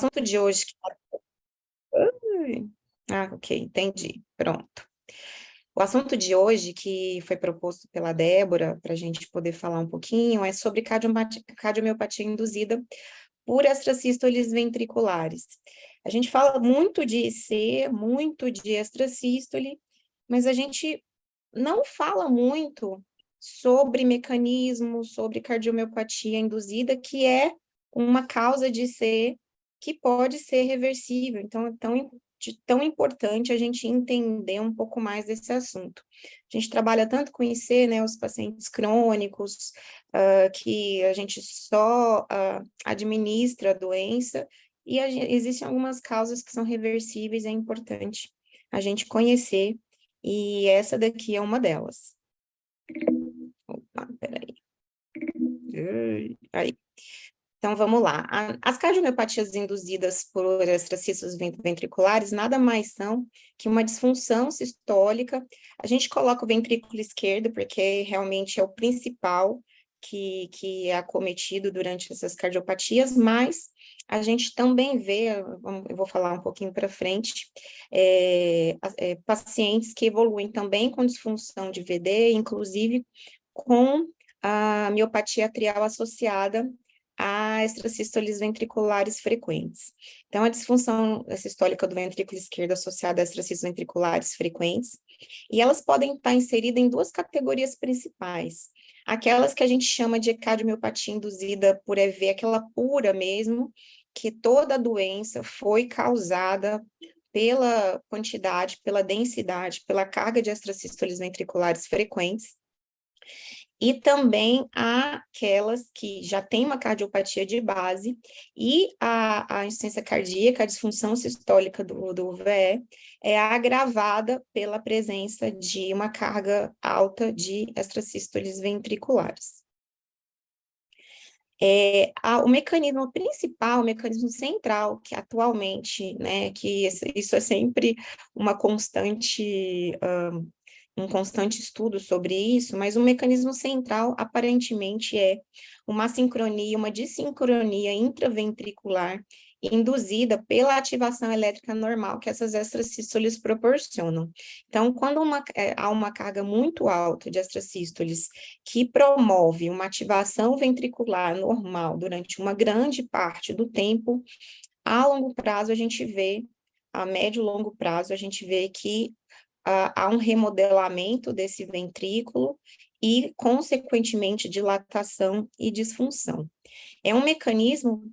assunto de hoje... Ok, entendi. Pronto. O assunto de hoje, que foi proposto pela Débora, para a gente poder falar um pouquinho, é sobre cardiomiopatia induzida por extrasístoles ventriculares. A gente fala muito de IC, muito de extrasístole, mas a gente não fala muito sobre mecanismos, sobre cardiomiopatia induzida, que é uma causa de IC que pode ser reversível. Então, é tão importante a gente entender um pouco mais desse assunto. A gente trabalha tanto com IC, né, os pacientes crônicos, que a gente só administra a doença, e existem algumas causas que são reversíveis, é importante a gente conhecer, e essa daqui é uma delas. Opa, peraí. Aí. Então, vamos lá. As cardiomiopatias induzidas por extracístoles ventriculares nada mais são que uma disfunção sistólica. A gente coloca o ventrículo esquerdo, porque realmente é o principal que é acometido durante essas cardiopatias, mas a gente também vê, eu vou falar um pouquinho para frente, pacientes que evoluem também com disfunção de VD, inclusive com a miopatia atrial associada a extrasístoles ventriculares frequentes. Então, a disfunção sistólica do ventrículo esquerdo associada a extrasístoles ventriculares frequentes, e elas podem estar inseridas em duas categorias principais. Aquelas que a gente chama de cardiomiopatia induzida por EV, aquela pura mesmo, que toda a doença foi causada pela quantidade, pela densidade, pela carga de extrasístoles ventriculares frequentes, e também aquelas que já têm uma cardiopatia de base e a insuficiência cardíaca, a disfunção sistólica do VE, é agravada pela presença de uma carga alta de extrasístoles ventriculares. O mecanismo principal, o mecanismo central, que atualmente, né, que isso é sempre uma constante... um constante estudo sobre isso, mas o mecanismo central, aparentemente, é uma sincronia, uma dissincronia intraventricular induzida pela ativação elétrica normal que essas extrasístoles proporcionam. Então, quando há uma carga muito alta de extrasístoles que promove uma ativação ventricular normal durante uma grande parte do tempo, a longo prazo a gente vê, a médio e longo prazo, a gente vê que há um remodelamento desse ventrículo e, consequentemente, dilatação e disfunção. É um mecanismo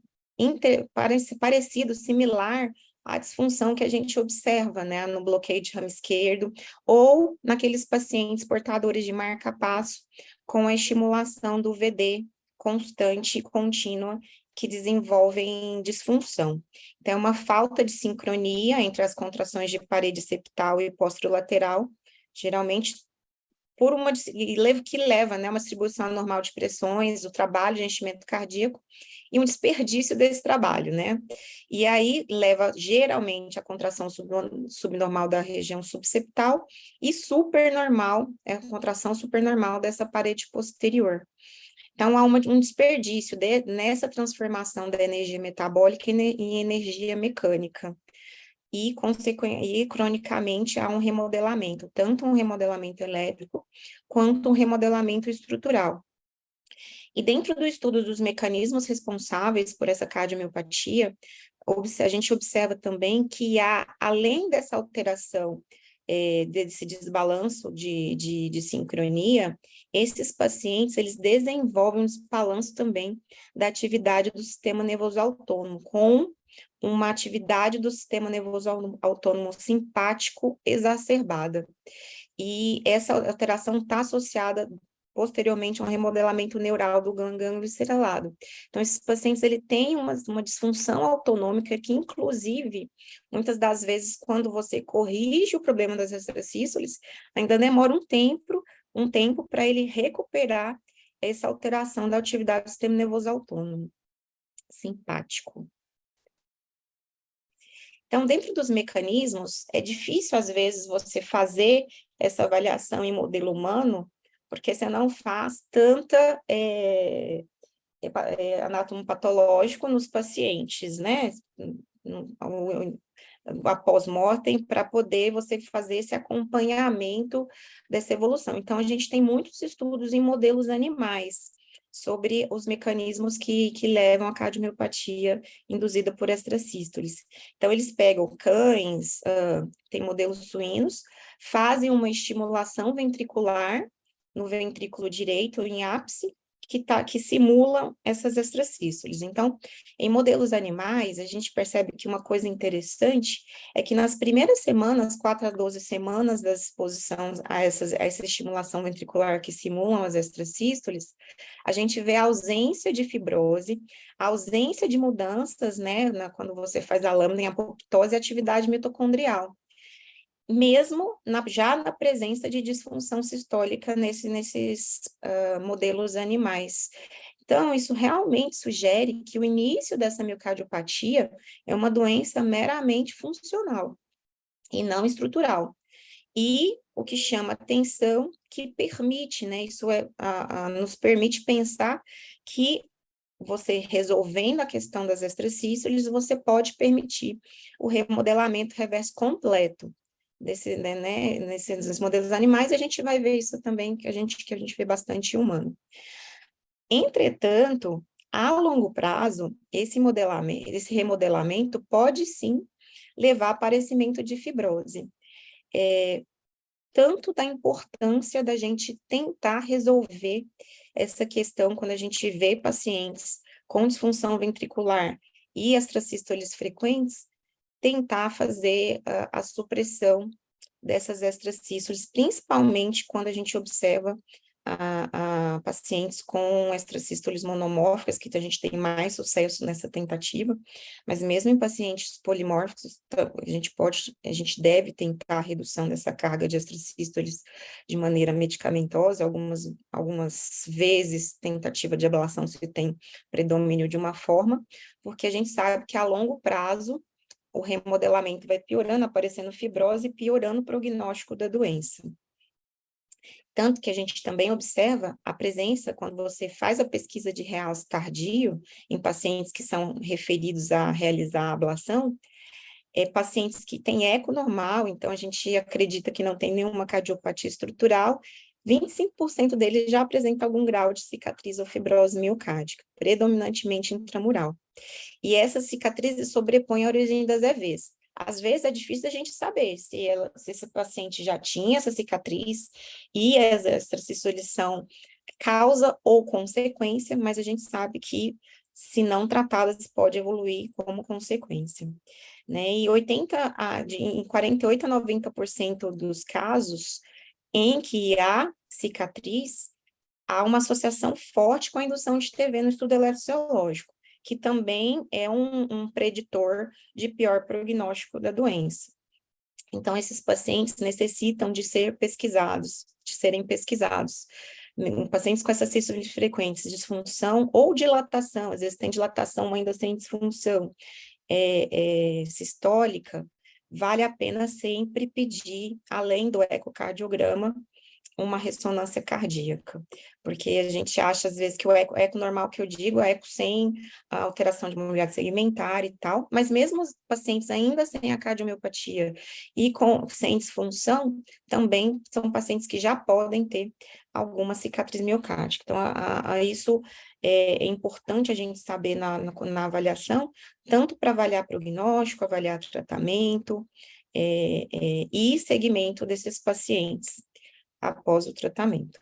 parecido, similar à disfunção que a gente observa, né, no bloqueio de ramo esquerdo, ou naqueles pacientes portadores de marca-passo com a estimulação do VD constante e contínua, que desenvolvem disfunção. Então, é uma falta de sincronia entre as contrações de parede septal e posterolateral, geralmente que leva, né, uma distribuição anormal de pressões, o trabalho de enchimento cardíaco e um desperdício desse trabalho, né? E aí leva geralmente a contração subnormal da região subseptal e supernormal, a contração supernormal dessa parede posterior. Então, há um desperdício nessa transformação da energia metabólica em energia mecânica. E, cronicamente, há um remodelamento, tanto um remodelamento elétrico, quanto um remodelamento estrutural. E dentro do estudo dos mecanismos responsáveis por essa cardiomiopatia, a gente observa também que além dessa alteração, desse desbalanço de sincronia, esses pacientes, eles desenvolvem um desbalanço também da atividade do sistema nervoso autônomo, com uma atividade do sistema nervoso autônomo simpático exacerbada. E essa alteração está associada posteriormente a um remodelamento neural do gânglio estrelado. Então, esses pacientes, ele têm uma disfunção autonômica que, inclusive, muitas das vezes, quando você corrige o problema das extrasístoles, ainda demora um tempo para ele recuperar essa alteração da atividade do sistema nervoso autônomo simpático. Então, dentro dos mecanismos, é difícil, às vezes, você fazer essa avaliação em modelo humano, porque você não faz anatomopatológico nos pacientes, né? Após mortem, para poder você fazer esse acompanhamento dessa evolução. Então, a gente tem muitos estudos em modelos animais sobre os mecanismos que levam à cardiomiopatia induzida por extrasístoles. Então, eles pegam cães, tem modelos suínos, fazem uma estimulação ventricular no ventrículo direito, em ápice, que simula essas extrasístoles. Então, em modelos animais, a gente percebe que uma coisa interessante é que nas primeiras semanas, 4 a 12 semanas da exposição a essa estimulação ventricular que simulam as extrasístoles, a gente vê a ausência de fibrose, a ausência de mudanças, né, quando você faz a lâmina em apoptose e atividade mitocondrial, mesmo já na presença de disfunção sistólica nesses modelos animais. Então, isso realmente sugere que o início dessa miocardiopatia é uma doença meramente funcional e não estrutural. E o que chama atenção, que permite, né, nos permite pensar que você resolvendo a questão das extracístoles, você pode permitir o remodelamento reverso completo nesses modelos animais, a gente vai ver isso também, que a gente vê bastante em humano. Entretanto, a longo prazo, esse remodelamento pode sim levar a aparecimento de fibrose. Tanto da importância da gente tentar resolver essa questão quando a gente vê pacientes com disfunção ventricular e extrasístoles frequentes, tentar fazer a supressão dessas extracístoles, principalmente quando a gente observa a pacientes com extracístoles monomórficas, que a gente tem mais sucesso nessa tentativa, mas mesmo em pacientes polimórficos, a gente deve tentar a redução dessa carga de extracístoles de maneira medicamentosa, algumas vezes tentativa de ablação se tem predomínio de uma forma, porque a gente sabe que a longo prazo o remodelamento vai piorando, aparecendo fibrose e piorando o prognóstico da doença. Tanto que a gente também observa a presença, quando você faz a pesquisa de realce tardio, em pacientes que são referidos a realizar a ablação, pacientes que têm eco normal, então a gente acredita que não tem nenhuma cardiopatia estrutural, 25% deles já apresentam algum grau de cicatriz ou fibrose miocárdica, predominantemente intramural. E essas cicatrizes sobrepõem a origem das EVs. Às vezes é difícil a gente saber se esse paciente já tinha essa cicatriz e as extracístoles são causa ou consequência, mas a gente sabe que, se não tratadas, pode evoluir como consequência. Né? E em 48 a 90% dos casos em que há cicatriz, há uma associação forte com a indução de TV no estudo eletrofisiológico, que também é um preditor de pior prognóstico da doença. Então, esses pacientes necessitam de serem pesquisados. Pacientes com essas sístoles frequentes, disfunção ou dilatação, às vezes tem dilatação ainda sem disfunção sistólica, vale a pena sempre pedir, além do ecocardiograma, uma ressonância cardíaca, porque a gente acha, às vezes, que o eco normal que eu digo, é eco sem a alteração de mobilidade segmentar e tal, mas mesmo os pacientes ainda sem a cardiomiopatia e sem disfunção, também são pacientes que já podem ter alguma cicatriz miocárdica. Então, isso é importante a gente saber na avaliação, tanto para avaliar prognóstico, avaliar tratamento, e segmento desses pacientes após o tratamento.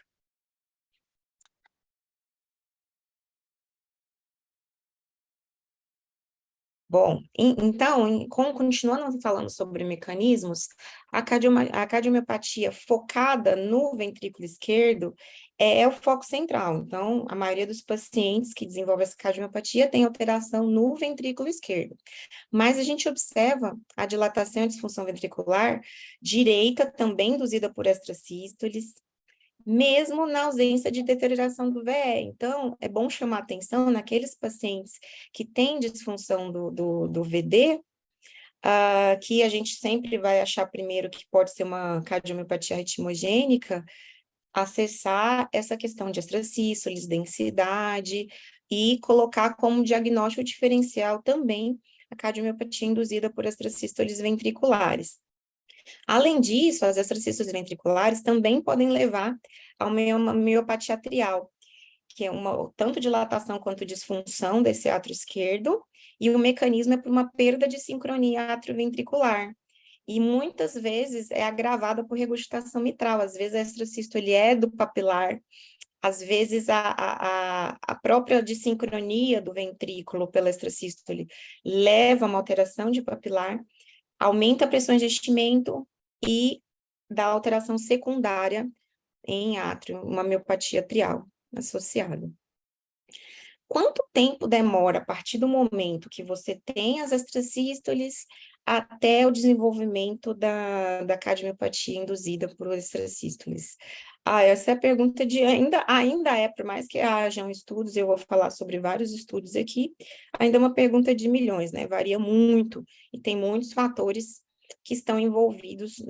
Bom, então, continuando falando sobre mecanismos, a cardiomiopatia focada no ventrículo esquerdo é o foco central. Então, a maioria dos pacientes que desenvolvem essa cardiomiopatia tem alteração no ventrículo esquerdo. Mas a gente observa a dilatação e disfunção ventricular direita, também induzida por extrasístoles, mesmo na ausência de deterioração do VE. Então, é bom chamar atenção naqueles pacientes que têm disfunção do VD, que a gente sempre vai achar primeiro que pode ser uma cardiomiopatia ritmogênica, acessar essa questão de extracístoles, densidade, e colocar como diagnóstico diferencial também a cardiomiopatia induzida por extrasístoles ventriculares. Além disso, as extracístoles ventriculares também podem levar a uma miopatia atrial, que é uma tanto dilatação quanto disfunção desse átrio esquerdo, e o mecanismo é por uma perda de sincronia atrioventricular. E muitas vezes é agravada por regurgitação mitral, às vezes a extracístole é do papilar, às vezes a própria dissincronia do ventrículo pela extrasístole leva a uma alteração de papilar, aumenta a pressão de enchimento e dá alteração secundária em átrio, uma miopatia atrial associada. Quanto tempo demora a partir do momento que você tem as extrasístoles até o desenvolvimento da cardiomiopatia induzida por extrasístoles? Essa é a pergunta de ainda é, por mais que hajam estudos, eu vou falar sobre vários estudos aqui, ainda é uma pergunta de milhões, né? Varia muito e tem muitos fatores que estão envolvidos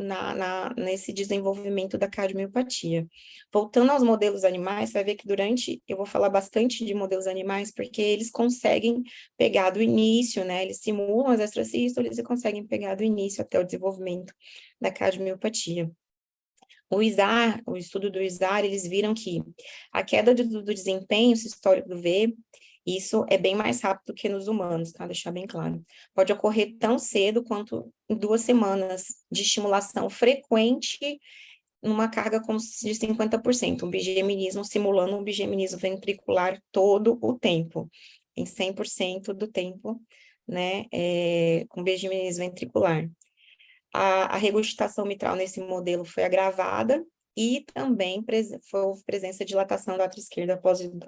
nesse desenvolvimento da cardiomiopatia. Voltando aos modelos animais, você vai ver que eu vou falar bastante de modelos animais, porque eles conseguem pegar do início, né? Eles simulam as extrasístoles e conseguem pegar do início até o desenvolvimento da cardiomiopatia. O estudo do ISAR, eles viram que a queda do desempenho sistólico do V, isso é bem mais rápido que nos humanos, tá? Deixar bem claro. Pode ocorrer tão cedo quanto em 2 semanas de estimulação frequente numa carga como de 50%, um bigeminismo simulando um bigeminismo ventricular todo o tempo, em 100% do tempo, né, com bigeminismo ventricular. A regurgitação mitral nesse modelo foi agravada e também houve presença de dilatação do átrio esquerdo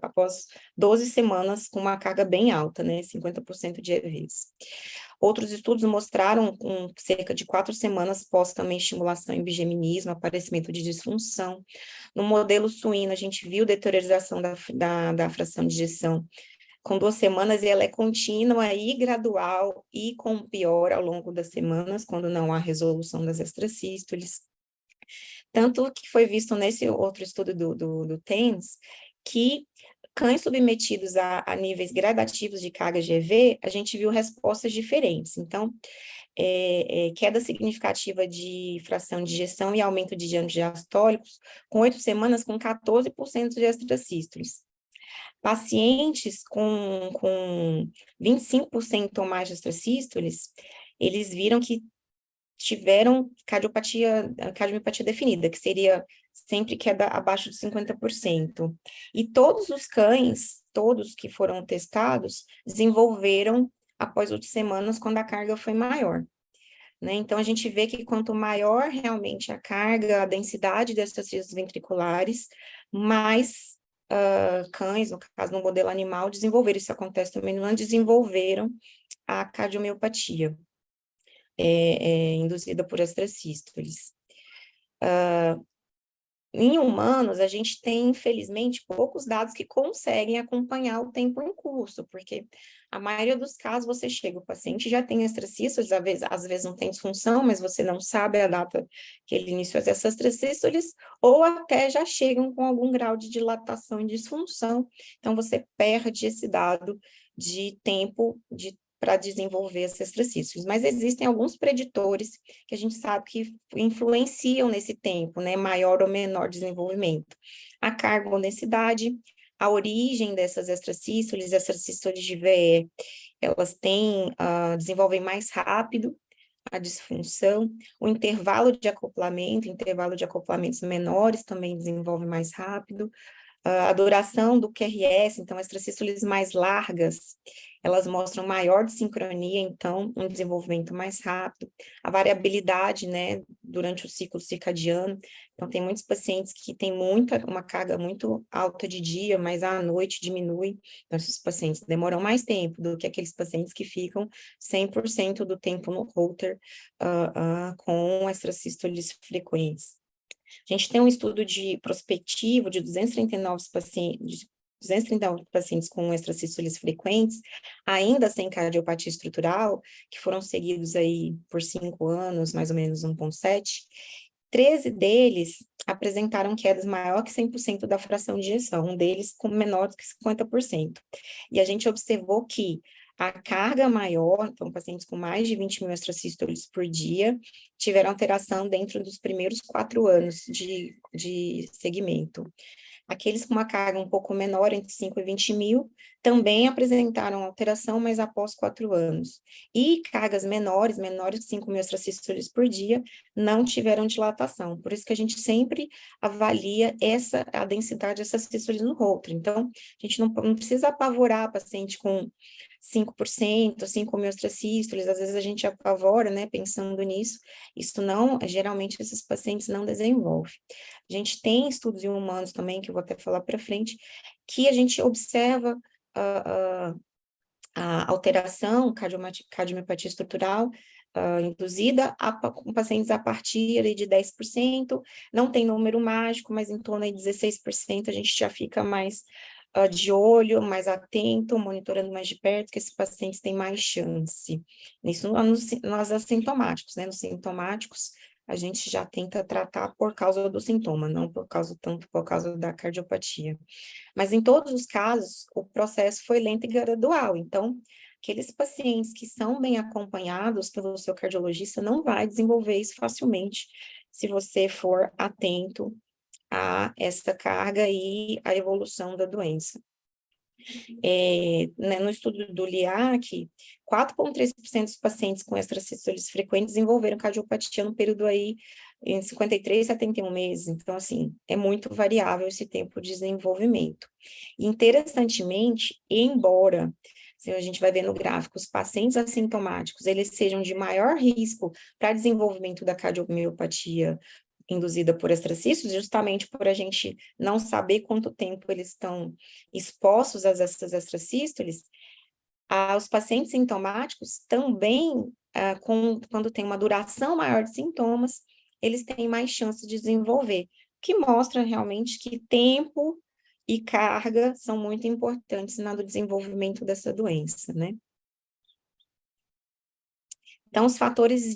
após 12 semanas com uma carga bem alta, né, 50% de EVs. Outros estudos mostraram com cerca de 4 semanas pós também estimulação em bigeminismo, aparecimento de disfunção. No modelo suíno, a gente viu deteriorização da fração de ejeção com 2 semanas, e ela é contínua e gradual e com pior ao longo das semanas, quando não há resolução das extrasístoles. Tanto que foi visto nesse outro estudo do TENS, que cães submetidos a níveis gradativos de carga GV, a gente viu respostas diferentes. Então, queda significativa de fração de ejeção e aumento de diastólicos, com 8 semanas, com 14% de extrasístoles. Pacientes com 25% ou mais de extrasístoles, eles viram que tiveram cardiomiopatia definida, que seria sempre queda abaixo de 50%. E todos os cães, todos que foram testados, desenvolveram após 8 semanas, quando a carga foi maior. Né? Então, a gente vê que quanto maior realmente a carga, a densidade dessas cias ventriculares, mais cães, no caso, no modelo animal, desenvolveram, isso acontece também no humano, desenvolveram a cardiomiopatia induzida por extrasístoles. Em humanos, a gente tem, infelizmente, poucos dados que conseguem acompanhar o tempo em curso, porque a maioria dos casos você chega, o paciente já tem extrasístoles, às vezes não tem disfunção, mas você não sabe a data que ele iniciou essas extrasístoles, ou até já chegam com algum grau de dilatação e disfunção, então você perde esse dado de tempo para desenvolver essas extrasístoles. Mas existem alguns preditores que a gente sabe que influenciam nesse tempo, né, maior ou menor desenvolvimento. A carga ou densidade, a origem dessas extrasístoles de VE, elas desenvolvem mais rápido a disfunção, o intervalo de acoplamentos menores também desenvolve mais rápido, a duração do QRS, então, extrasístoles mais largas, elas mostram maior desincronia, então, um desenvolvimento mais rápido, a variabilidade, né, durante o ciclo circadiano, então, tem muitos pacientes que têm uma carga muito alta de dia, mas à noite diminui, então, esses pacientes demoram mais tempo do que aqueles pacientes que ficam 100% do tempo no Holter com extrasístoles frequentes. A gente tem um estudo prospectivo de 239 pacientes com extrasístoles frequentes, ainda sem cardiopatia estrutural, que foram seguidos aí por 5 anos, mais ou menos 1,7, 13 deles apresentaram quedas maior que 100% da fração de ejeção, um deles com menor do que 50%. E a gente observou que a carga maior, então pacientes com mais de 20 mil extrasístoles por dia, tiveram alteração dentro dos primeiros 4 anos de segmento. Aqueles com uma carga um pouco menor, entre 5 e 20 mil, também apresentaram alteração, mas após 4 anos. E cargas menores de 5 mil extrasístoles por dia, não tiveram dilatação. Por isso que a gente sempre avalia a densidade dessas sístoles no Holter. Então, a gente não precisa apavorar a paciente com 5%, 5 mil extrasístoles, às vezes a gente apavora, né, pensando nisso. Isso não, geralmente esses pacientes não desenvolvem. A gente tem estudos em humanos também, que eu vou até falar para frente, que a gente observa a alteração cardiomiopatia estrutural induzida com pacientes a partir de 10%, não tem número mágico, mas em torno de 16% a gente já fica mais de olho, mais atento, monitorando mais de perto, que esses pacientes têm mais chance. Isso nos assintomáticos, né? Nos sintomáticos, a gente já tenta tratar por causa do sintoma, não tanto por causa da cardiopatia. Mas em todos os casos, o processo foi lento e gradual. Então, aqueles pacientes que são bem acompanhados pelo seu cardiologista não vai desenvolver isso facilmente, se você for atento a essa carga e a evolução da doença. Né, no estudo do LIAC, 4,3% dos pacientes com extrasístoles frequentes desenvolveram cardiopatia no período aí em 53 a 71 meses. Então, assim, é muito variável esse tempo de desenvolvimento. E, interessantemente, embora, se a gente vai ver no gráfico, os pacientes assintomáticos, eles sejam de maior risco para desenvolvimento da cardiomiopatia induzida por extracístoles, justamente por a gente não saber quanto tempo eles estão expostos a essas extracístoles, os pacientes sintomáticos também, quando tem uma duração maior de sintomas, eles têm mais chance de desenvolver, o que mostra realmente que tempo e carga são muito importantes no desenvolvimento dessa doença, né? Então, os fatores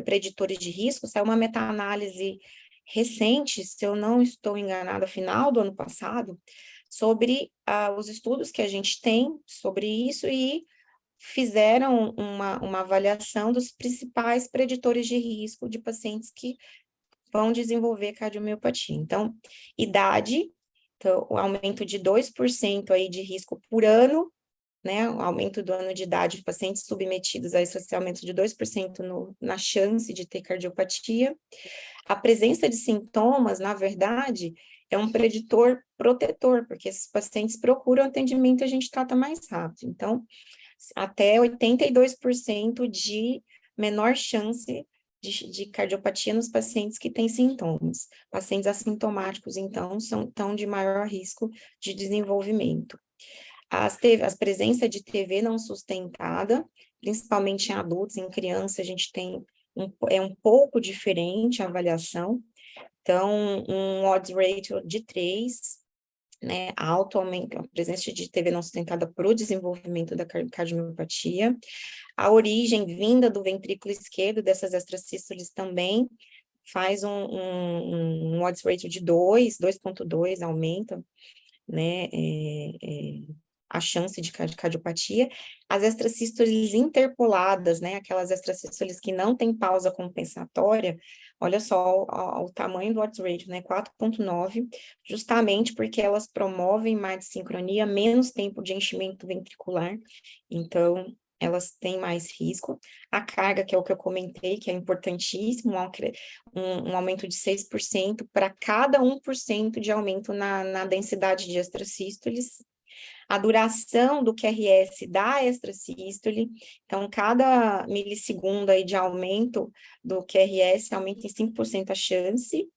preditores de risco, saiu uma meta-análise recente, se eu não estou enganada, final do ano passado, sobre os estudos que a gente tem sobre isso e fizeram uma avaliação dos principais preditores de risco de pacientes que vão desenvolver cardiomiopatia. Então, idade, então, o aumento de 2% aí de risco por ano, né, o aumento do ano de idade de pacientes submetidos a esse aumento de 2% na chance de ter cardiopatia. A presença de sintomas, na verdade, é um preditor protetor, porque esses pacientes procuram atendimento e a gente trata mais rápido. Então, até 82% de menor chance de cardiopatia nos pacientes que têm sintomas. Pacientes assintomáticos, então, tão de maior risco de desenvolvimento. As presenças de TV não sustentada, principalmente em adultos, em crianças, a gente tem um pouco diferente a avaliação. Então, um odds ratio de 3, né, alto aumento, a presença de TV não sustentada para o desenvolvimento da cardiomiopatia. A origem vinda do ventrículo esquerdo dessas extrasístoles também faz um odds ratio de 2,2 aumenta, né, a chance de cardiopatia. As extrasístoles interpoladas, né, aquelas extrasístoles que não têm pausa compensatória, olha só o tamanho do odds ratio, né, 4,9, justamente porque elas promovem mais sincronia, menos tempo de enchimento ventricular, então elas têm mais risco. A carga, que é o que eu comentei, que é importantíssimo, um aumento de 6% para cada 1% de aumento na densidade de extrasístoles. A duração do QRS da extrasístole, então, cada milissegundo aí de aumento do QRS aumenta em 5% a chance,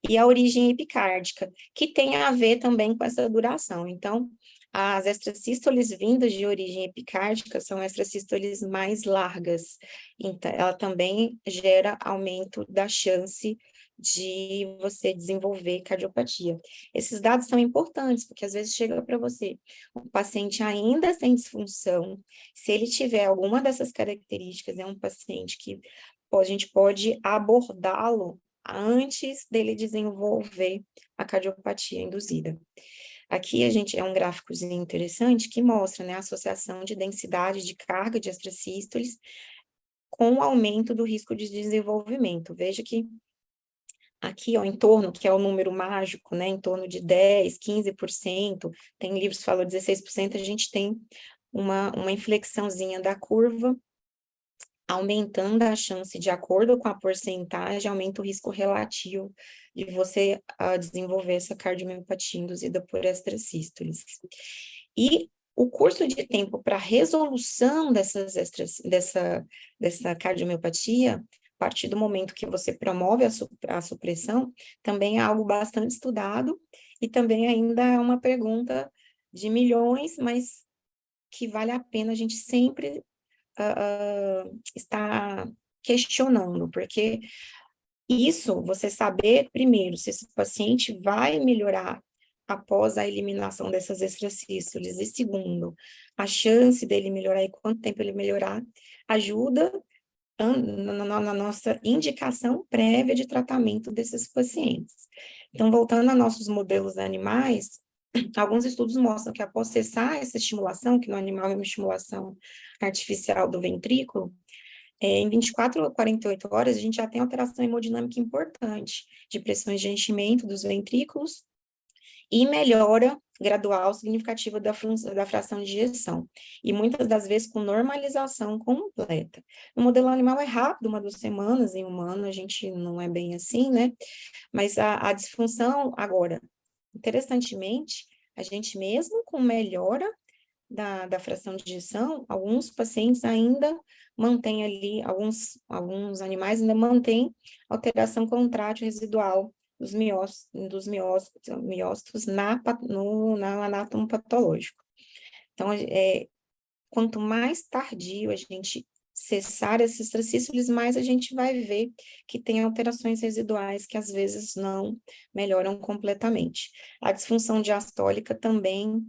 e a origem epicárdica, que tem a ver também com essa duração. Então, as extrasístoles vindas de origem epicárdica são extrasístoles mais largas, então, ela também gera aumento da chance de você desenvolver cardiopatia. Esses dados são importantes, porque às vezes chega para você o paciente ainda sem disfunção, se ele tiver alguma dessas características, é um paciente que a gente pode abordá-lo antes dele desenvolver a cardiopatia induzida. Aqui é um gráficozinho interessante que mostra, né, a associação de densidade de carga de extrasístoles com o aumento do risco de desenvolvimento. Veja que aqui, ó, em torno, que é o número mágico, né, em torno de 10, 15%, tem livros que falam 16%, a gente tem uma inflexãozinha da curva, aumentando a chance, de acordo com a porcentagem, aumenta o risco relativo de você desenvolver essa cardiomiopatia induzida por extrasístoles. E o curso de tempo para resolução dessa cardiomiopatia, a partir do momento que você promove a supressão, também é algo bastante estudado, e também ainda é uma pergunta de milhões, mas que vale a pena a gente sempre está questionando, porque isso, você saber, primeiro, se esse paciente vai melhorar após a eliminação dessas extracístoles, e segundo, a chance dele melhorar e quanto tempo ele melhorar, ajuda na nossa indicação prévia de tratamento desses pacientes. Então, voltando a nossos modelos animais, alguns estudos mostram que após cessar essa estimulação, que no animal é uma estimulação artificial do ventrículo, em 24 a 48 horas, a gente já tem alteração hemodinâmica importante, de pressões de enchimento dos ventrículos e melhora gradual significativa da fração de ejeção, e muitas das vezes com normalização completa. No modelo animal é rápido, 1 2 semanas, em humano a gente não é bem assim, né? Mas a disfunção, agora, interessantemente, a gente mesmo com melhora da fração de ejeção, alguns pacientes ainda mantêm ali, alguns animais ainda mantêm alteração contrátil residual dos miócitos no anátomo patológico. Então, quanto mais tardio a gente cessar esses extracístoles, mais a gente vai ver que tem alterações residuais que às vezes não melhoram completamente. A disfunção diastólica também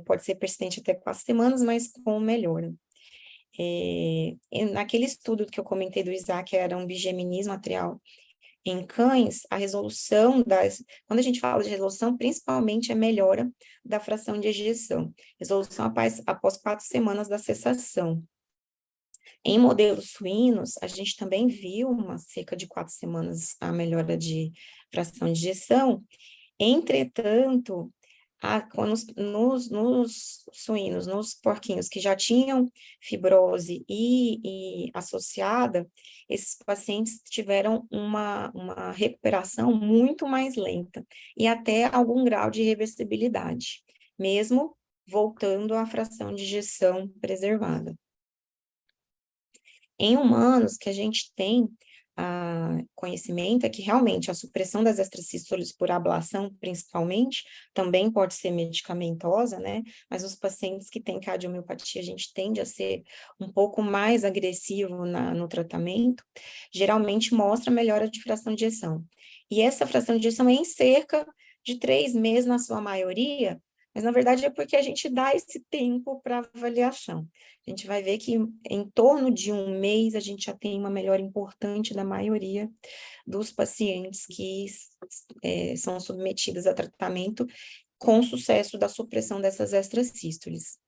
pode ser persistente até 4 semanas, mas com melhora. Naquele estudo que eu comentei do Isaac, era um bigeminismo atrial em cães, a resolução quando a gente fala de resolução, principalmente é melhora da fração de ejeção. Resolução após 4 semanas da cessação. Em modelos suínos, a gente também viu cerca de 4 semanas a melhora de fração de ejeção. Entretanto, nos suínos, nos porquinhos que já tinham fibrose e associada, esses pacientes tiveram uma recuperação muito mais lenta e até algum grau de reversibilidade, mesmo voltando à fração de ejeção preservada. Em humanos, que a gente tem conhecimento é que realmente a supressão das extracístoles por ablação, principalmente, também pode ser medicamentosa, né? Mas os pacientes que têm cardiomiopatia, a gente tende a ser um pouco mais agressivo no tratamento, geralmente mostra melhora de fração de ejeção. E essa fração de ejeção é em cerca de 3 meses, na sua maioria, mas na verdade é porque a gente dá esse tempo para avaliação. A gente vai ver que em torno de 1 mês a gente já tem uma melhora importante da maioria dos pacientes que são submetidos a tratamento com sucesso da supressão dessas extrasístoles.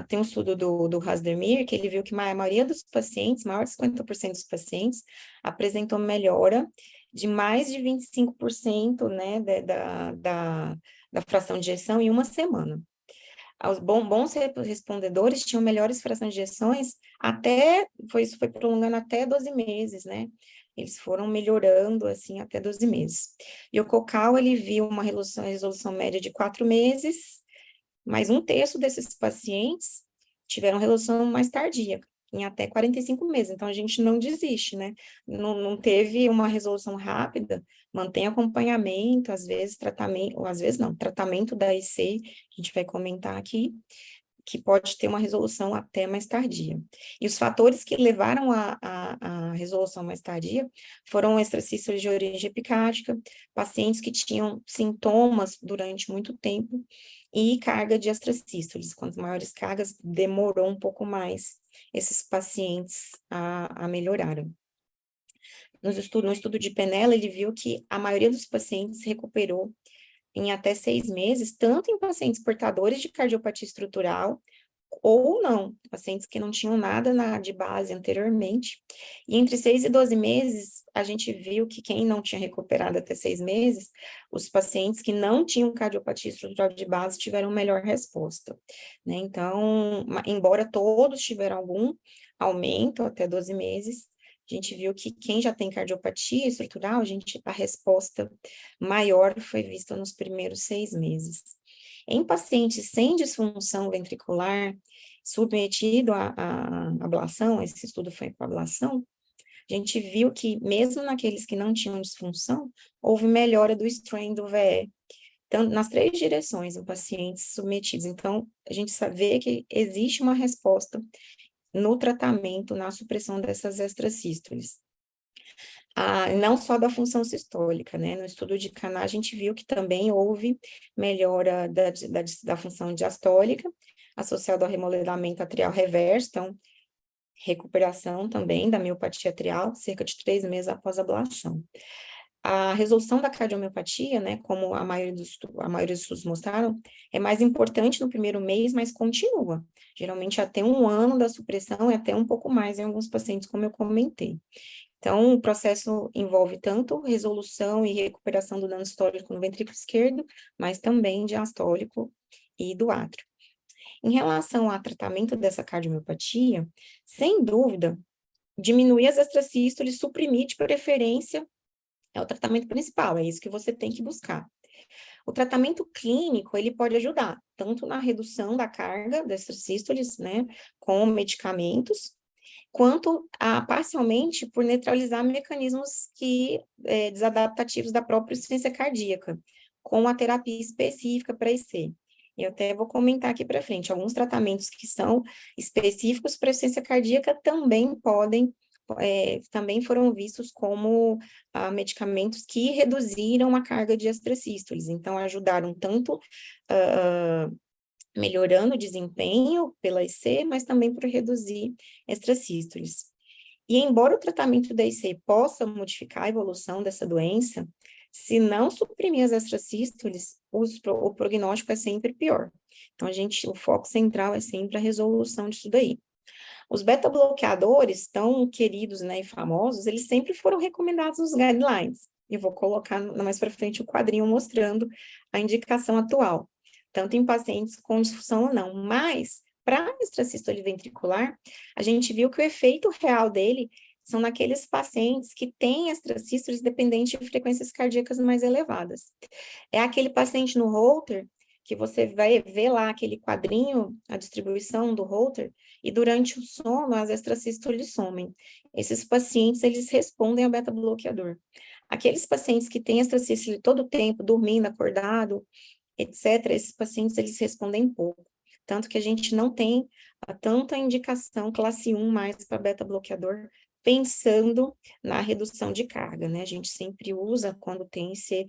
Tem um estudo do Hasdermir, que ele viu que a maioria dos pacientes, maior de 50% dos pacientes, apresentou melhora de mais de 25%, né, da fração de ejeção em 1 semana. Os bons respondedores tinham melhores frações de ejeções isso foi prolongando até 12 meses, né? Eles foram melhorando, assim, até 12 meses. E o Cocal, ele viu uma resolução média de 4 meses, mas 1/3 desses pacientes tiveram resolução mais tardia, em até 45 meses. Então, a gente não desiste, né? Não teve uma resolução rápida, mantém acompanhamento, às vezes tratamento, ou às vezes não, tratamento da IC, que a gente vai comentar aqui, que pode ter uma resolução até mais tardia. E os fatores que levaram a resolução mais tardia foram extracístoles de origem epicárdica, pacientes que tinham sintomas durante muito tempo, e carga de extracístoles. Quanto maiores cargas, demorou um pouco mais esses pacientes a melhorarem. no estudo de Penella, ele viu que a maioria dos pacientes recuperou em até 6 meses, tanto em pacientes portadores de cardiopatia estrutural, ou não, pacientes que não tinham nada de base anteriormente. E entre 6 e 12 meses, a gente viu que quem não tinha recuperado até 6 meses, os pacientes que não tinham cardiopatia estrutural de base tiveram melhor resposta, né? Então, embora todos tiveram algum aumento até 12 meses, a gente viu que quem já tem cardiopatia estrutural, a resposta maior foi vista nos primeiros 6 meses. Em pacientes sem disfunção ventricular, submetido à ablação, esse estudo foi com ablação, a gente viu que mesmo naqueles que não tinham disfunção, houve melhora do strain do VE, tanto nas 3 direções em pacientes submetidos. Então, a gente vê que existe uma resposta no tratamento, na supressão dessas extrasístoles. Não só da função sistólica, né? No estudo de Caná, a gente viu que também houve melhora da função diastólica, associada ao remodelamento atrial reverso, então, recuperação também da miopatia atrial, cerca de 3 meses após a ablação. A resolução da cardiomiopatia, né, como a maioria dos estudos mostraram, é mais importante no primeiro mês, mas continua. Geralmente até 1 ano da supressão e até um pouco mais em alguns pacientes, como eu comentei. Então, o processo envolve tanto resolução e recuperação do dano histórico no ventrículo esquerdo, mas também diastólico e do átrio. Em relação ao tratamento dessa cardiomiopatia, sem dúvida, diminuir as extrasístoles, suprimir de preferência, é o tratamento principal, é isso que você tem que buscar. O tratamento clínico, ele pode ajudar, tanto na redução da carga das extrasístoles, né, com medicamentos, quanto parcialmente por neutralizar mecanismos desadaptativos da própria insuficiência cardíaca, com a terapia específica para IC. Eu até vou comentar aqui para frente, alguns tratamentos que são específicos para insuficiência cardíaca também foram vistos como medicamentos que reduziram a carga de extrasístoles, então ajudaram tanto melhorando o desempenho pela IC, mas também por reduzir extrasístoles. E embora o tratamento da IC possa modificar a evolução dessa doença, se não suprimir as extrasístoles, o prognóstico é sempre pior. Então, o foco central é sempre a resolução disso daí. Os beta-bloqueadores, tão queridos, né, e famosos, eles sempre foram recomendados nos guidelines. Eu vou colocar mais para frente o quadrinho mostrando a indicação atual, tanto em pacientes com disfunção ou não. Mas, para a extrasístole ventricular, a gente viu que o efeito real dele são naqueles pacientes que têm extrasístoles dependentes de frequências cardíacas mais elevadas. É aquele paciente no Holter que você vai ver lá aquele quadrinho, a distribuição do Holter, e durante o sono as extrasístoles somem. Esses pacientes, eles respondem ao beta-bloqueador. Aqueles pacientes que têm extrasístole todo o tempo, dormindo, acordado, etc., esses pacientes, eles respondem pouco. Tanto que a gente não tem tanta indicação classe 1 mais para beta-bloqueador, pensando na redução de carga, né? A gente sempre usa quando tem esse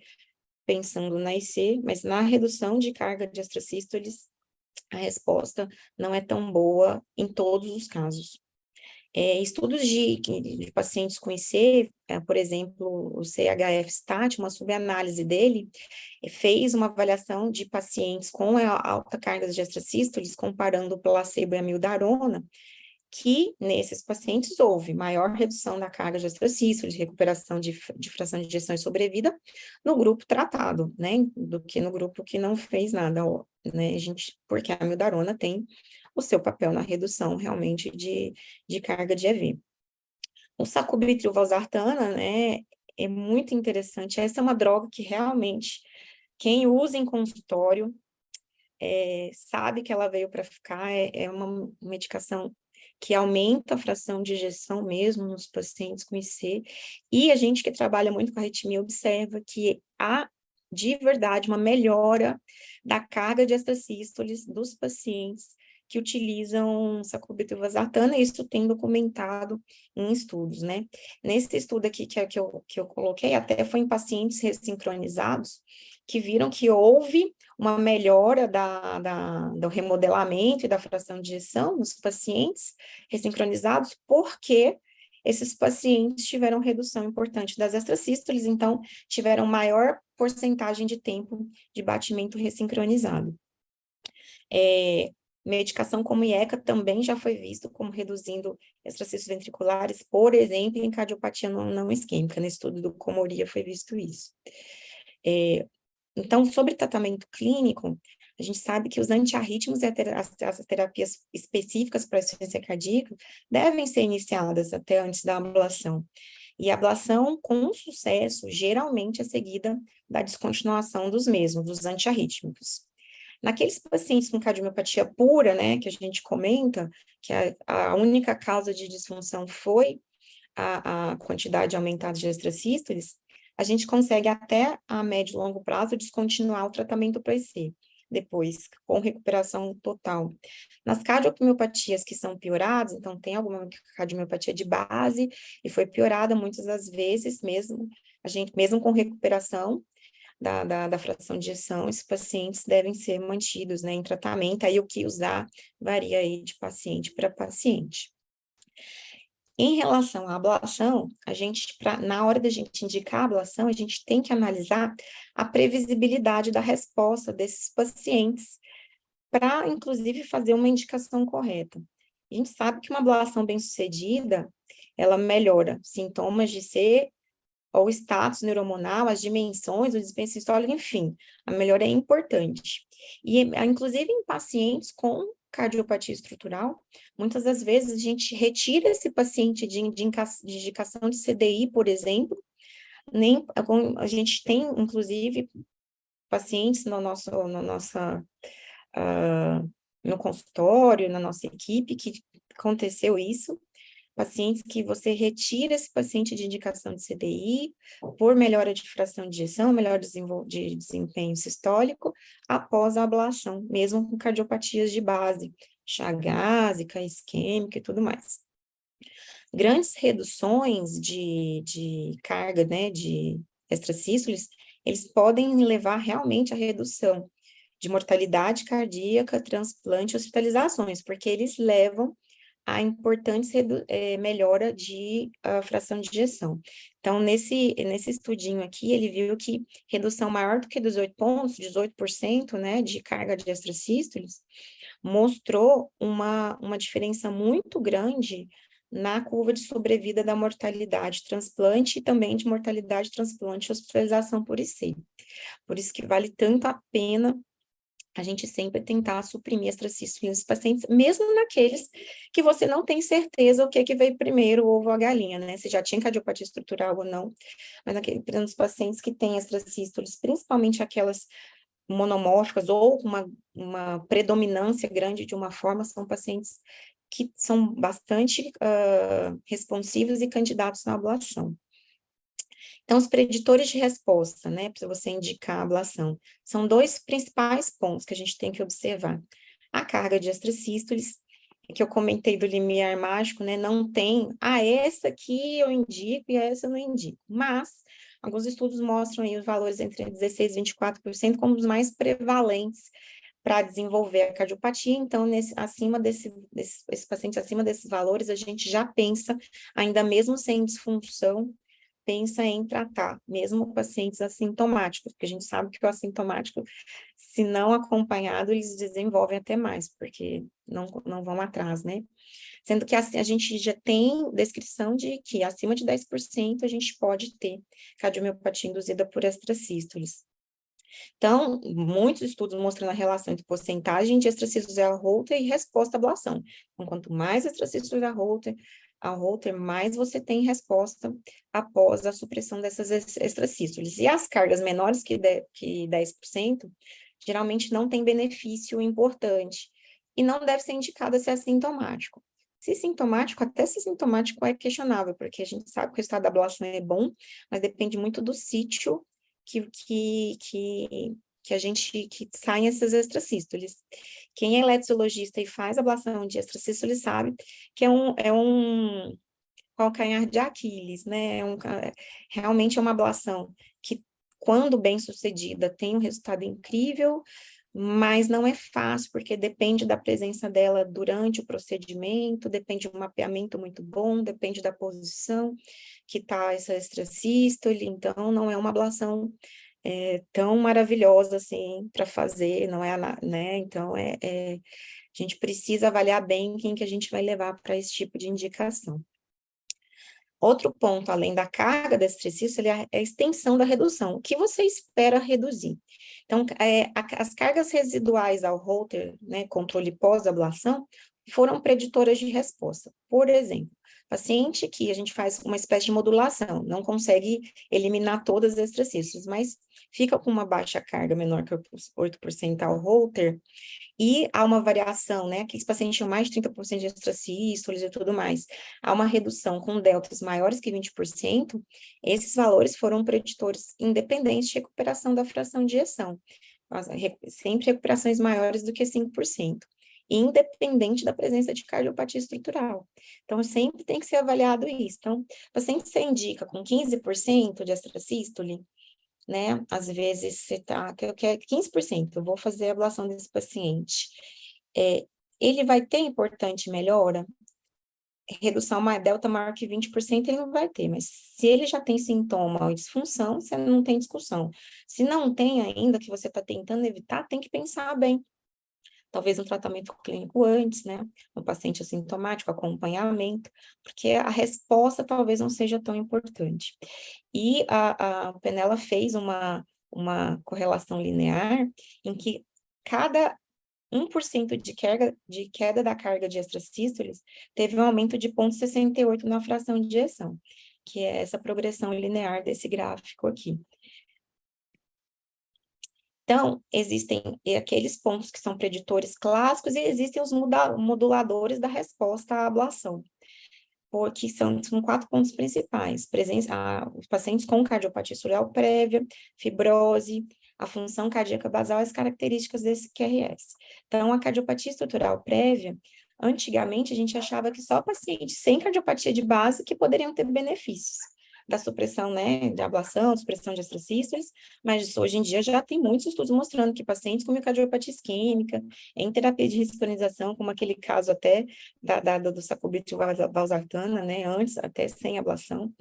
pensando na IC, mas na redução de carga de extrasístoles, a resposta não é tão boa em todos os casos. Estudos de pacientes com IC, por exemplo, o CHF-STAT, uma subanálise dele, fez uma avaliação de pacientes com alta carga de extrasístoles, comparando o placebo e a amiodarona, que nesses pacientes houve maior redução da carga de extrasístoles, recuperação de fração de ejeção e sobrevida no grupo tratado, né, do que no grupo que não fez nada, né, porque a amiodarona tem o seu papel na redução realmente de carga de EV. O sacubitril valsartana, né, é muito interessante, essa é uma droga que realmente quem usa em consultório sabe que ela veio para ficar, é uma medicação que aumenta a fração de ejeção mesmo nos pacientes com IC, e a gente que trabalha muito com arritmia observa que há, de verdade, uma melhora da carga de extrasístoles dos pacientes que utilizam sacubitril valsartana, e isso tem documentado em estudos, né? Nesse estudo aqui que eu coloquei, até foi em pacientes ressincronizados, que viram que houve uma melhora do remodelamento e da fração de ejeção nos pacientes ressincronizados, porque esses pacientes tiveram redução importante das extrasístoles, então tiveram maior porcentagem de tempo de batimento ressincronizado. Medicação como IECA também já foi visto como reduzindo extracístoles ventriculares, por exemplo, em cardiopatia não isquêmica. No estudo do Comoria foi visto isso. Então, sobre tratamento clínico, a gente sabe que os antiarrítmicos e as terapias específicas para a insuficiência cardíaca devem ser iniciadas até antes da ablação. E a ablação, com sucesso, geralmente é seguida da descontinuação dos mesmos, dos antiarrítmicos. Naqueles pacientes com cardiomiopatia pura, né, que a gente comenta, que a única causa de disfunção foi a quantidade aumentada de extrasístoles, a gente consegue até a médio e longo prazo descontinuar o tratamento para IC, depois, com recuperação total. Nas cardiomiopatias que são pioradas, então tem alguma cardiomiopatia de base e foi piorada muitas das vezes, mesmo com recuperação da fração de ejeção, esses pacientes devem ser mantidos, né, em tratamento, aí o que usar varia aí de paciente para paciente. Em relação à ablação, na hora da gente indicar a ablação, a gente tem que analisar a previsibilidade da resposta desses pacientes, para, inclusive, fazer uma indicação correta. A gente sabe que uma ablação bem-sucedida, ela melhora sintomas de C, ou o status neurohormonal, as dimensões, o desempenho sistólico, enfim, a melhora é importante. E, inclusive, em pacientes com cardiopatia estrutural, muitas das vezes a gente retira esse paciente de indicação de CDI, por exemplo, a gente tem, inclusive, pacientes no consultório, na nossa equipe, que aconteceu isso, pacientes que você retira esse paciente de indicação de CDI por melhora de fração de ejeção, melhor de desempenho sistólico, após a ablação, mesmo com cardiopatias de base, chagásica, isquêmica e tudo mais. Grandes reduções de carga, né, de extrasístoles, eles podem levar realmente à redução de mortalidade cardíaca, transplante e hospitalizações, porque eles levam a importante melhora de fração de ejeção. Então, nesse estudinho aqui, ele viu que redução maior do que 18 pontos, 18%, né, de carga de extrasístoles, mostrou uma diferença muito grande na curva de sobrevida da mortalidade transplante e também de mortalidade transplante e hospitalização por IC. Por isso que vale tanto a pena a gente sempre tentar suprimir extracístoles nesses pacientes, mesmo naqueles que você não tem certeza o que veio primeiro, o ovo ou a galinha, né? Se já tinha cardiopatia estrutural ou não, mas nos pacientes que têm extracístoles, principalmente aquelas monomórficas ou uma predominância grande de uma forma, são pacientes que são bastante responsivos e candidatos à ablação. Então, os preditores de resposta, né, para você indicar a ablação, são dois principais pontos que a gente tem que observar. A carga de extrasístoles, que eu comentei do limiar mágico, né, não tem, essa aqui eu indico e essa eu não indico, mas alguns estudos mostram aí os valores entre 16% e 24% como os mais prevalentes para desenvolver a cardiopatia, então, esse paciente acima desses valores, a gente já pensa, ainda mesmo sem disfunção, pensa em tratar, mesmo pacientes assintomáticos, porque a gente sabe que o assintomático, se não acompanhado, eles desenvolvem até mais, porque não vão atrás, né? Sendo que a gente já tem descrição de que acima de 10% a gente pode ter cardiomiopatia induzida por extrasístoles. Então, muitos estudos mostrando a relação entre porcentagem de extracístoles a Holter e resposta à ablação. Então, quanto mais extracístoles a Holter, mais você tem resposta após a supressão dessas extracístoles. E as cargas menores que 10%, geralmente não tem benefício importante. E não deve ser indicada se é sintomático. Se sintomático, até se sintomático é questionável, porque a gente sabe que o resultado da ablação é bom, mas depende muito do sítio que saem esses extracístoles. Quem é eletrologista e faz ablação de extracístoles sabe que é um calcanhar de Aquiles, né? Realmente é uma ablação que, quando bem sucedida, tem um resultado incrível, mas não é fácil, porque depende da presença dela durante o procedimento, depende de um mapeamento muito bom, depende da posição que está essa extrasístole, então não é uma ablação tão maravilhosa assim para fazer, não é, né? Então a gente precisa avaliar bem quem que a gente vai levar para esse tipo de indicação. Outro ponto, além da carga desse exercício, é a extensão da redução. O que você espera reduzir? Então, as cargas residuais ao Holter, né, controle pós-ablação, foram preditoras de resposta. Por exemplo, paciente que a gente faz uma espécie de modulação, não consegue eliminar todas as exercícios, mas fica com uma baixa carga menor que 8% ao Holter, e há uma variação, né? Aqueles pacientes tinham mais de 30% de extrasístoles e tudo mais. Há uma redução com deltas maiores que 20%, esses valores foram preditores independentes de recuperação da fração de ejeção. Sempre recuperações maiores do que 5%, independente da presença de cardiopatia estrutural. Então, sempre tem que ser avaliado isso. Então, paciente que você indica com 15% de extrasístole, né? Às vezes você tá, que eu quero 15%, eu vou fazer a ablação desse paciente. Ele vai ter importante melhora? Redução delta maior que 20%, ele não vai ter, mas se ele já tem sintoma ou disfunção, você não tem discussão. Se não tem ainda, que você está tentando evitar, tem que pensar bem. Talvez um tratamento clínico antes, né? Um paciente assintomático, acompanhamento, porque a resposta talvez não seja tão importante. E a Penella fez uma correlação linear em que cada 1% de queda da carga de extrasístoles teve um aumento de 0,68 na fração de ejeção, que é essa progressão linear desse gráfico aqui. Então, existem aqueles pontos que são preditores clássicos e existem os moduladores da resposta à ablação, porque são 4 pontos principais: os pacientes com cardiopatia estrutural prévia, fibrose, a função cardíaca basal e as características desse QRS. Então, a cardiopatia estrutural prévia, antigamente a gente achava que só pacientes sem cardiopatia de base que poderiam ter benefícios da supressão, né, de ablação, supressão de extrasístoles, mas hoje em dia já tem muitos estudos mostrando que pacientes com miocardiopatia isquêmica, em terapia de resiconização, como aquele caso até do sacubitril valsartana, né, antes, até sem ablação,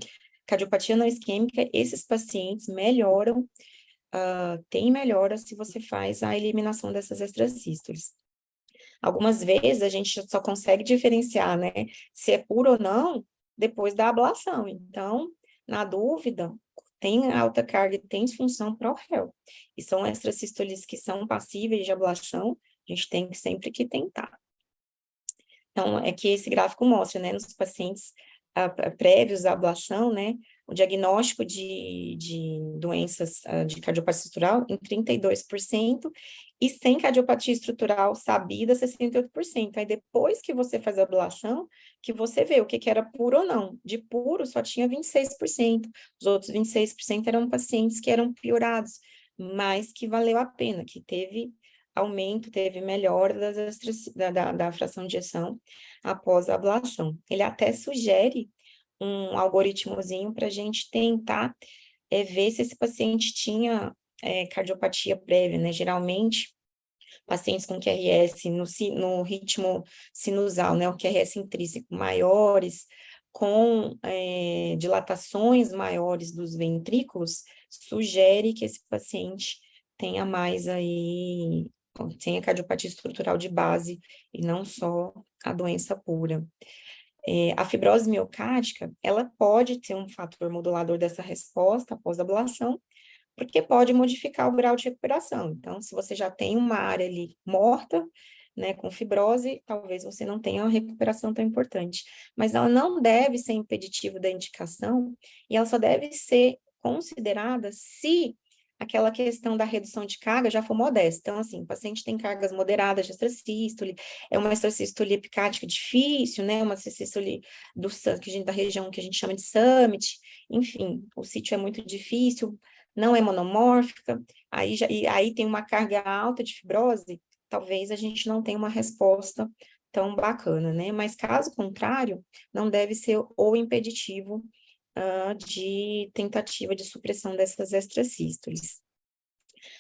cardiopatia não isquêmica, esses pacientes melhoram, tem melhora se você faz a eliminação dessas extrasístoles. Algumas vezes a gente só consegue diferenciar, né, se é puro ou não, depois da ablação. Então, na dúvida, tem alta carga e tem disfunção pró-réu. E são extrasístoles que são passíveis de ablação, a gente tem sempre que tentar. Então, é que esse gráfico mostra, né, nos pacientes prévios à ablação, né, o diagnóstico de doenças de cardiopatia estrutural em 32%, e sem cardiopatia estrutural sabida, 68%. Aí depois que você faz a ablação, que você vê o que era puro ou não. De puro só tinha 26%, os outros 26% eram pacientes que eram piorados, mas que valeu a pena, que teve aumento, teve melhora da fração de ejeção após a ablação. Ele até sugere um algoritmozinho para a gente tentar ver se esse paciente tinha cardiopatia prévia, né? Geralmente, pacientes com QRS no ritmo sinusal, né? O QRS intrínseco maiores, com dilatações maiores dos ventrículos, sugere que esse paciente tenha mais aí, tenha cardiopatia estrutural de base e não só a doença pura. A fibrose miocárdica, ela pode ter um fator modulador dessa resposta após a ablação, porque pode modificar o grau de recuperação. Então, se você já tem uma área ali morta, né, com fibrose, talvez você não tenha uma recuperação tão importante. Mas ela não deve ser impeditivo da indicação, e ela só deve ser considerada se aquela questão da redução de carga já for modesta. Então, assim, o paciente tem cargas moderadas de extrasístole, é uma extrasístole epicárdica difícil, né, uma extrasístole da região que a gente chama de summit, enfim, o sítio é muito difícil, não é monomórfica, aí tem uma carga alta de fibrose, talvez a gente não tenha uma resposta tão bacana, né? Mas caso contrário, não deve ser o impeditivo de tentativa de supressão dessas extrasístoles.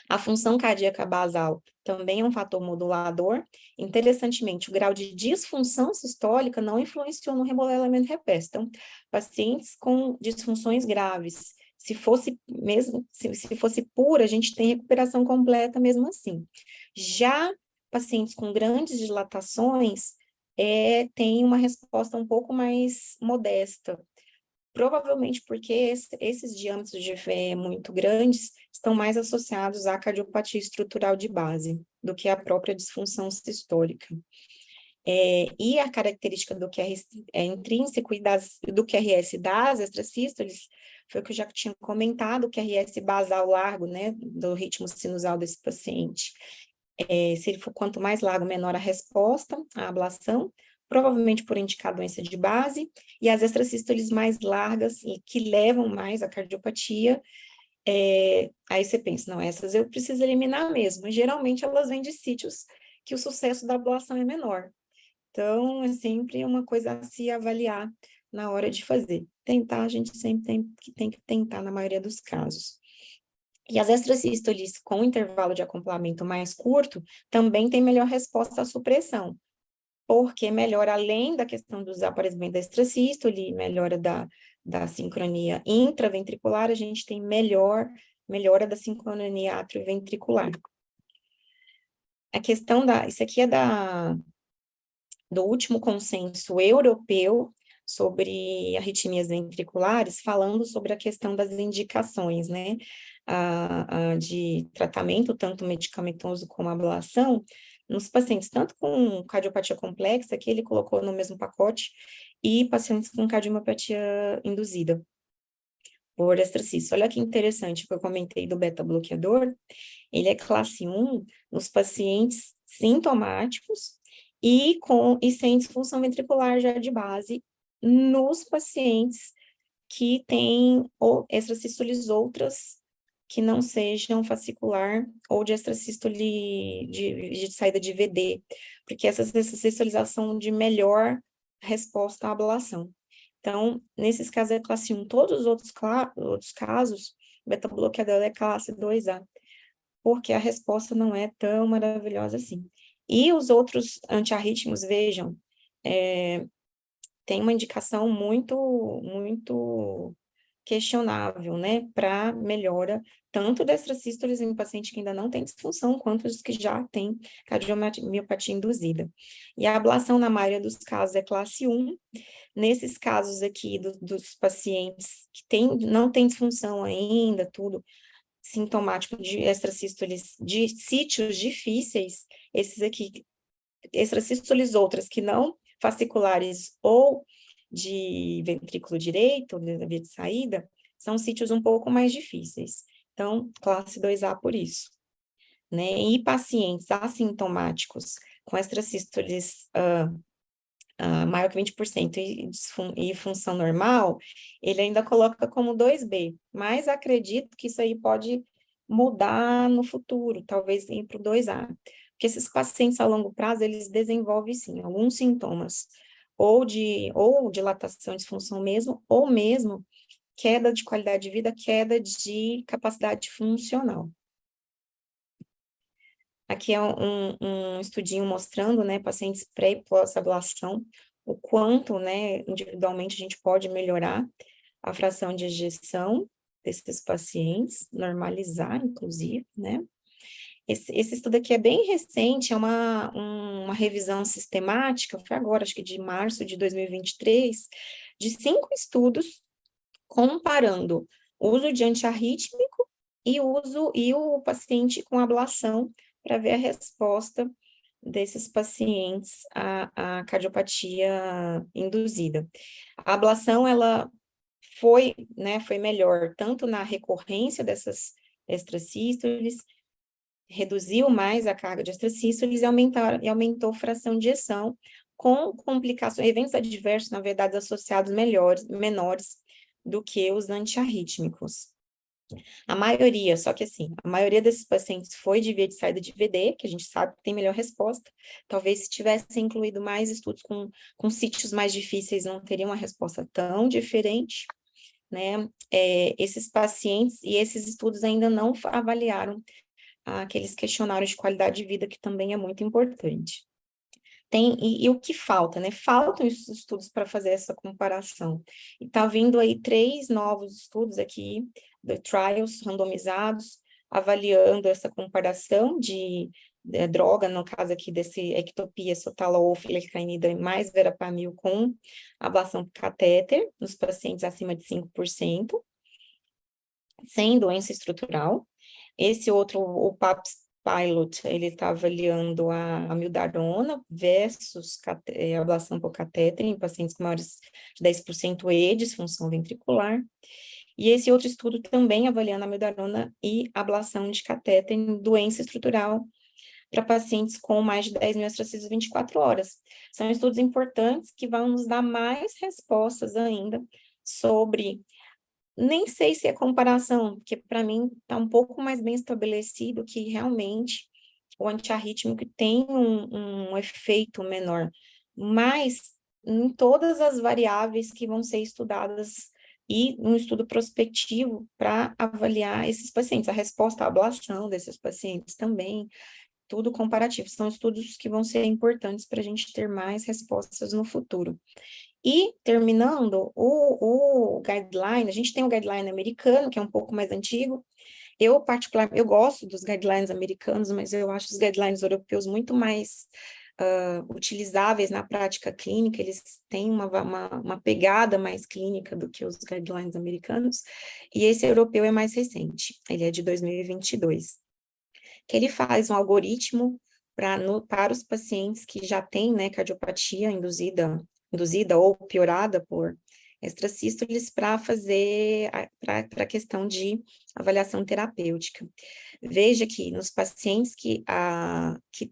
A função cardíaca basal também é um fator modulador. Interessantemente, o grau de disfunção sistólica não influenciou no remodelamento reverso. Então, pacientes com disfunções graves, se fosse pura, a gente tem recuperação completa mesmo assim. Já pacientes com grandes dilatações têm uma resposta um pouco mais modesta. Provavelmente porque esses diâmetros de fé muito grandes estão mais associados à cardiopatia estrutural de base do que à própria disfunção sistólica. E a característica do QRS intrínseco e do QRS das extrasístoles foi o que eu já tinha comentado, o QRS basal largo, né, do ritmo sinusal desse paciente. Se ele for quanto mais largo, menor a resposta à ablação, provavelmente por indicar doença de base, e as extrasístoles mais largas e que levam mais à cardiopatia, aí você pensa, não, essas eu preciso eliminar mesmo. Geralmente elas vêm de sítios que o sucesso da ablação é menor. Então, é sempre uma coisa a se avaliar na hora de fazer. Tentar, a gente sempre tem que tentar na maioria dos casos. E as extrasístoles com intervalo de acoplamento mais curto também tem melhor resposta à supressão, porque melhora, além da questão do desaparecimento da extrasístole, melhora da sincronia intraventricular, a gente tem melhora da sincronia atrioventricular. A questão isso aqui é do último consenso europeu sobre arritmias ventriculares, falando sobre a questão das indicações, né, de tratamento, tanto medicamentoso como ablação, nos pacientes, tanto com cardiopatia complexa, que ele colocou no mesmo pacote, e pacientes com cardiomiopatia induzida por extracístole. Olha que interessante que eu comentei do beta-bloqueador, ele é classe 1 nos pacientes sintomáticos e sem disfunção ventricular já de base, nos pacientes que têm extrasístoles outras que não sejam fascicular ou de extrasístole de saída de VD, porque essas extrasístoles são de melhor resposta à ablação. Então, nesses casos é classe 1. Todos os outros casos, beta-bloqueador é classe 2A, porque a resposta não é tão maravilhosa assim. E os outros antiarrítmicos, vejam, tem uma indicação muito questionável, né, para melhora tanto da extrasístoles em paciente que ainda não tem disfunção, quanto os que já têm cardiomiopatia induzida. E a ablação, na maioria dos casos, é classe 1. Nesses casos aqui, dos pacientes que não tem disfunção ainda, tudo sintomático de extrasístoles de sítios difíceis, esses aqui, extrasístoles outras que não fasciculares ou de ventrículo direito, da via de saída, são sítios um pouco mais difíceis. Então, classe 2A por isso. Né? E pacientes assintomáticos com extrasístoles maior que 20% e função normal, ele ainda coloca como 2B, mas acredito que isso aí pode mudar no futuro, talvez ir para o 2A, porque esses pacientes a longo prazo, eles desenvolvem, sim, alguns sintomas, ou dilatação de disfunção mesmo, ou mesmo queda de qualidade de vida, queda de capacidade funcional. Aqui é um estudinho mostrando, né, pacientes pré e pós-ablação, o quanto, né, individualmente a gente pode melhorar a fração de ejeção desses pacientes, normalizar, inclusive, né. Esse estudo aqui é bem recente, é uma revisão sistemática, foi agora, acho que de março de 2023, de 5 estudos comparando o uso de antiarrítmico e o paciente com ablação, para ver a resposta desses pacientes à cardiopatia induzida. A ablação, ela foi melhor, tanto na recorrência dessas extrasístoles, reduziu mais a carga de extrasístoles e aumentou a fração de ejeção, com complicações, eventos adversos, na verdade, associados menores do que os antiarrítmicos. A maioria, só que assim, a maioria desses pacientes foi de via de saída de VD, que a gente sabe que tem melhor resposta. Talvez se tivesse incluído mais estudos com sítios mais difíceis, não teria uma resposta tão diferente, né? Esses pacientes e esses estudos ainda não avaliaram aqueles questionários de qualidade de vida, que também é muito importante. E o que falta, né? Faltam esses estudos para fazer essa comparação. E está vindo aí 3 novos estudos aqui, de trials randomizados, avaliando essa comparação de droga, no caso aqui desse ectopia, sotalol, flecainida mais verapamil com ablação por catéter, nos pacientes acima de 5%, sem doença estrutural. Esse outro, o PAPS Pilot, ele está avaliando a amiodarona versus ablação por catéter em pacientes com maiores de 10% e disfunção ventricular. E esse outro estudo também avaliando a amiodarona e ablação de catéter em doença estrutural para pacientes com mais de 10 mil extracisos 24 horas. São estudos importantes que vão nos dar mais respostas ainda sobre... Nem sei se é comparação, porque para mim está um pouco mais bem estabelecido que realmente o antiarrítmico tem um efeito menor, mas em todas as variáveis que vão ser estudadas e um estudo prospectivo para avaliar esses pacientes, a resposta à ablação desses pacientes também, tudo comparativo. São estudos que vão ser importantes para a gente ter mais respostas no futuro. E, terminando, o guideline, a gente tem o guideline americano, que é um pouco mais antigo. Eu, particularmente, eu gosto dos guidelines americanos, mas eu acho os guidelines europeus muito mais utilizáveis na prática clínica, eles têm uma pegada mais clínica do que os guidelines americanos, e esse europeu é mais recente, ele é de 2022, que ele faz um algoritmo para os pacientes que já têm, né, cardiopatia induzida ou piorada por extrasístoles, para fazer para a questão de avaliação terapêutica. Veja que nos pacientes que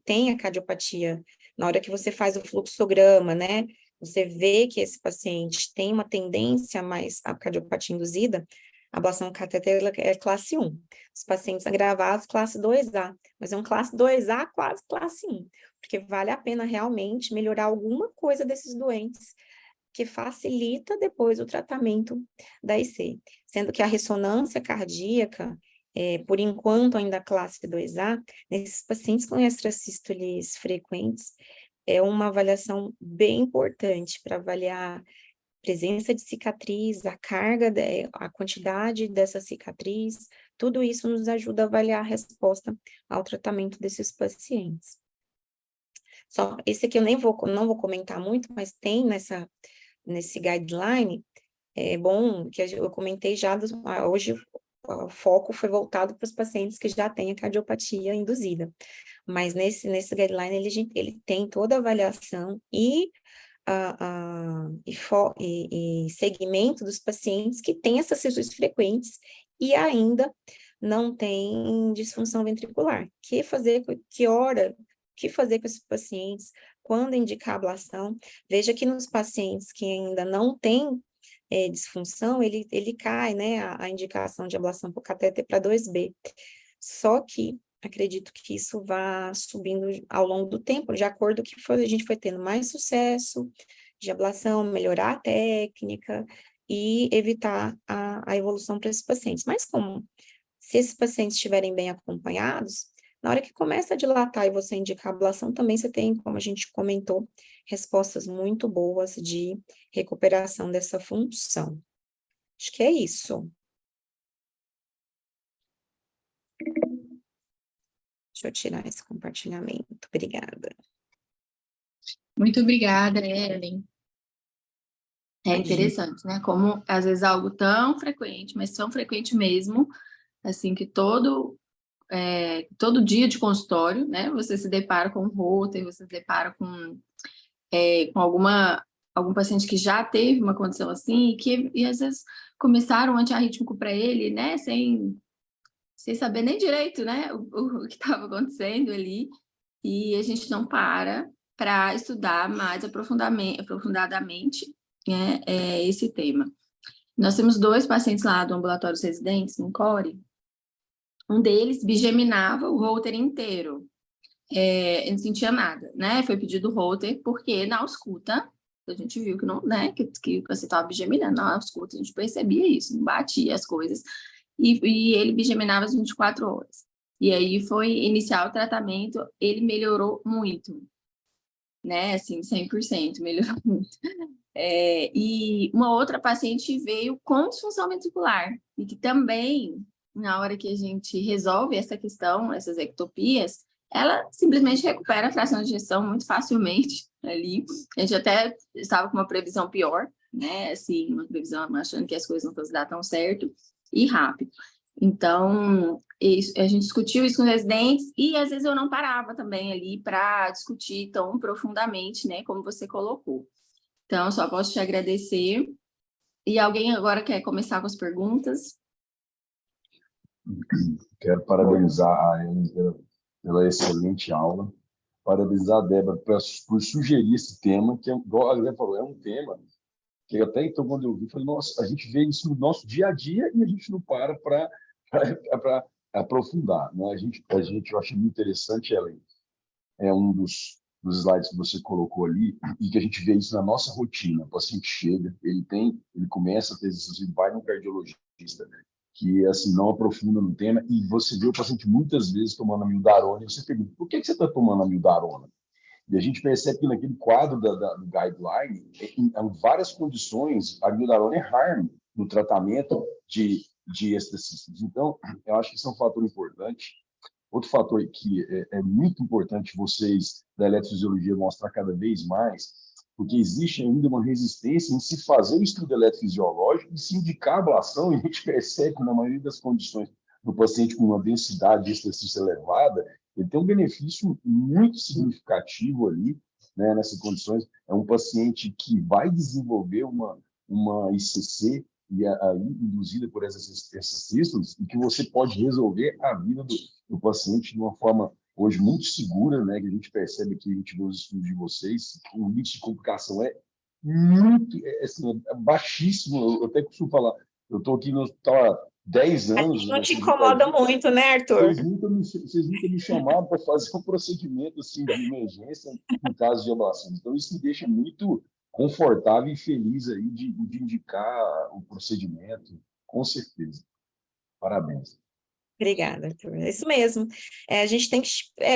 têm a cardiopatia, na hora que você faz o fluxograma, né, você vê que esse paciente tem uma tendência mais à cardiopatia induzida, a ablação cateter é classe 1. Os pacientes agravados, classe 2A, mas é um classe 2A quase classe 1, porque vale a pena realmente melhorar alguma coisa desses doentes, que facilita depois o tratamento da IC. Sendo que a ressonância cardíaca, por enquanto ainda classe 2A, nesses pacientes com extrasístoles frequentes, é uma avaliação bem importante para avaliar presença de cicatriz, a carga, a quantidade dessa cicatriz, tudo isso nos ajuda a avaliar a resposta ao tratamento desses pacientes. Só, esse aqui eu não vou comentar muito, mas tem nesse guideline, é bom, que eu comentei já, hoje o foco foi voltado para os pacientes que já têm a cardiopatia induzida, mas nesse guideline ele tem toda a avaliação e segmento dos pacientes que têm essas cirurgias frequentes e ainda não tem disfunção ventricular. Que fazer com esses pacientes, quando indicar ablação? Veja que nos pacientes que ainda não têm disfunção, ele cai, né, a indicação de ablação por catéter para 2B. Só que acredito que isso vá subindo ao longo do tempo, de acordo com a gente foi tendo mais sucesso de ablação, melhorar a técnica e evitar a evolução para esses pacientes. Mas se esses pacientes estiverem bem acompanhados, na hora que começa a dilatar e você indicar a ablação, também você tem, como a gente comentou, respostas muito boas de recuperação dessa função. Acho que é isso. Deixa eu tirar esse compartilhamento. Obrigada. Muito obrigada, Ellen. É interessante, né? Como, às vezes, algo tão frequente, mas tão frequente mesmo, assim, que todo dia de consultório, né? Você se depara com um Holter, você se depara com algum paciente que já teve uma condição assim, e às vezes começaram um antiarrítmico para ele, né? Sem saber nem direito, né? O que estava acontecendo ali, e a gente não para estudar mais aprofundadamente, né, esse tema. Nós temos 2 pacientes lá do ambulatório residentes, no CORE. Um deles bigeminava o Holter inteiro. Ele não sentia nada, né? Foi pedido o Holter, porque na ausculta a gente viu que não, né? Que você estava bigeminando. Na ausculta a gente percebia isso, não batia as coisas. E ele bigeminava às 24 horas. E aí foi iniciar o tratamento, ele melhorou muito, né? Assim, 100%, melhorou muito. E uma outra paciente veio com disfunção ventricular, e que também, na hora que a gente resolve essa questão, essas ectopias, ela simplesmente recupera a fração de ejeção muito facilmente ali. A gente até estava com uma previsão pior, né? Assim, uma previsão achando que as coisas não fossem dar tão certo e rápido. Então, a gente discutiu isso com os residentes e às vezes eu não parava também ali para discutir tão profundamente, né, como você colocou. Então, só posso te agradecer. E alguém agora quer começar com as perguntas? Quero parabenizar a Ellen pela excelente aula. Parabenizar a Débora por sugerir esse tema, que, igual a Adriana falou, é um tema que até então, quando eu vi, falei, nossa, a gente vê isso no nosso dia a dia e a gente não para aprofundar. Né? Eu achei muito interessante, Ellen, um dos slides que você colocou ali, e que a gente vê isso na nossa rotina. O paciente chega, ele começa a ter isso, vai no cardiologista, que assim não aprofunda no tema, e você vê o paciente muitas vezes tomando amiodarona, e você pergunta, por que você está tomando amiodarona? E a gente percebe que naquele quadro do guideline, em várias condições, a amiodarona é harm no tratamento de extracistas. Então, eu acho que isso é um fator importante. Outro fator que é muito importante vocês da eletrofisiologia mostrar cada vez mais, porque existe ainda uma resistência em se fazer o estudo eletrofisiológico e se indicar a ablação, e a gente percebe que na maioria das condições do paciente com uma densidade de exercício elevada, ele tem um benefício muito significativo ali, né, nessas condições. É um paciente que vai desenvolver uma ICC e aí induzida por essas sístoles, e que você pode resolver a vida do paciente de uma forma hoje muito segura, né, que a gente percebe que a gente vê os estudos de vocês, o índice de complicação é muito, assim, é baixíssimo. Eu até costumo falar, eu estou aqui no hospital há 10 A anos. gente não te incomoda muito, né, Arthur? Vocês nunca me chamaram para fazer um procedimento assim, de emergência em caso de ablação. Então, isso me deixa muito confortável e feliz aí de indicar o procedimento, com certeza. Parabéns. Obrigada, Arthur. É isso mesmo. A gente tem que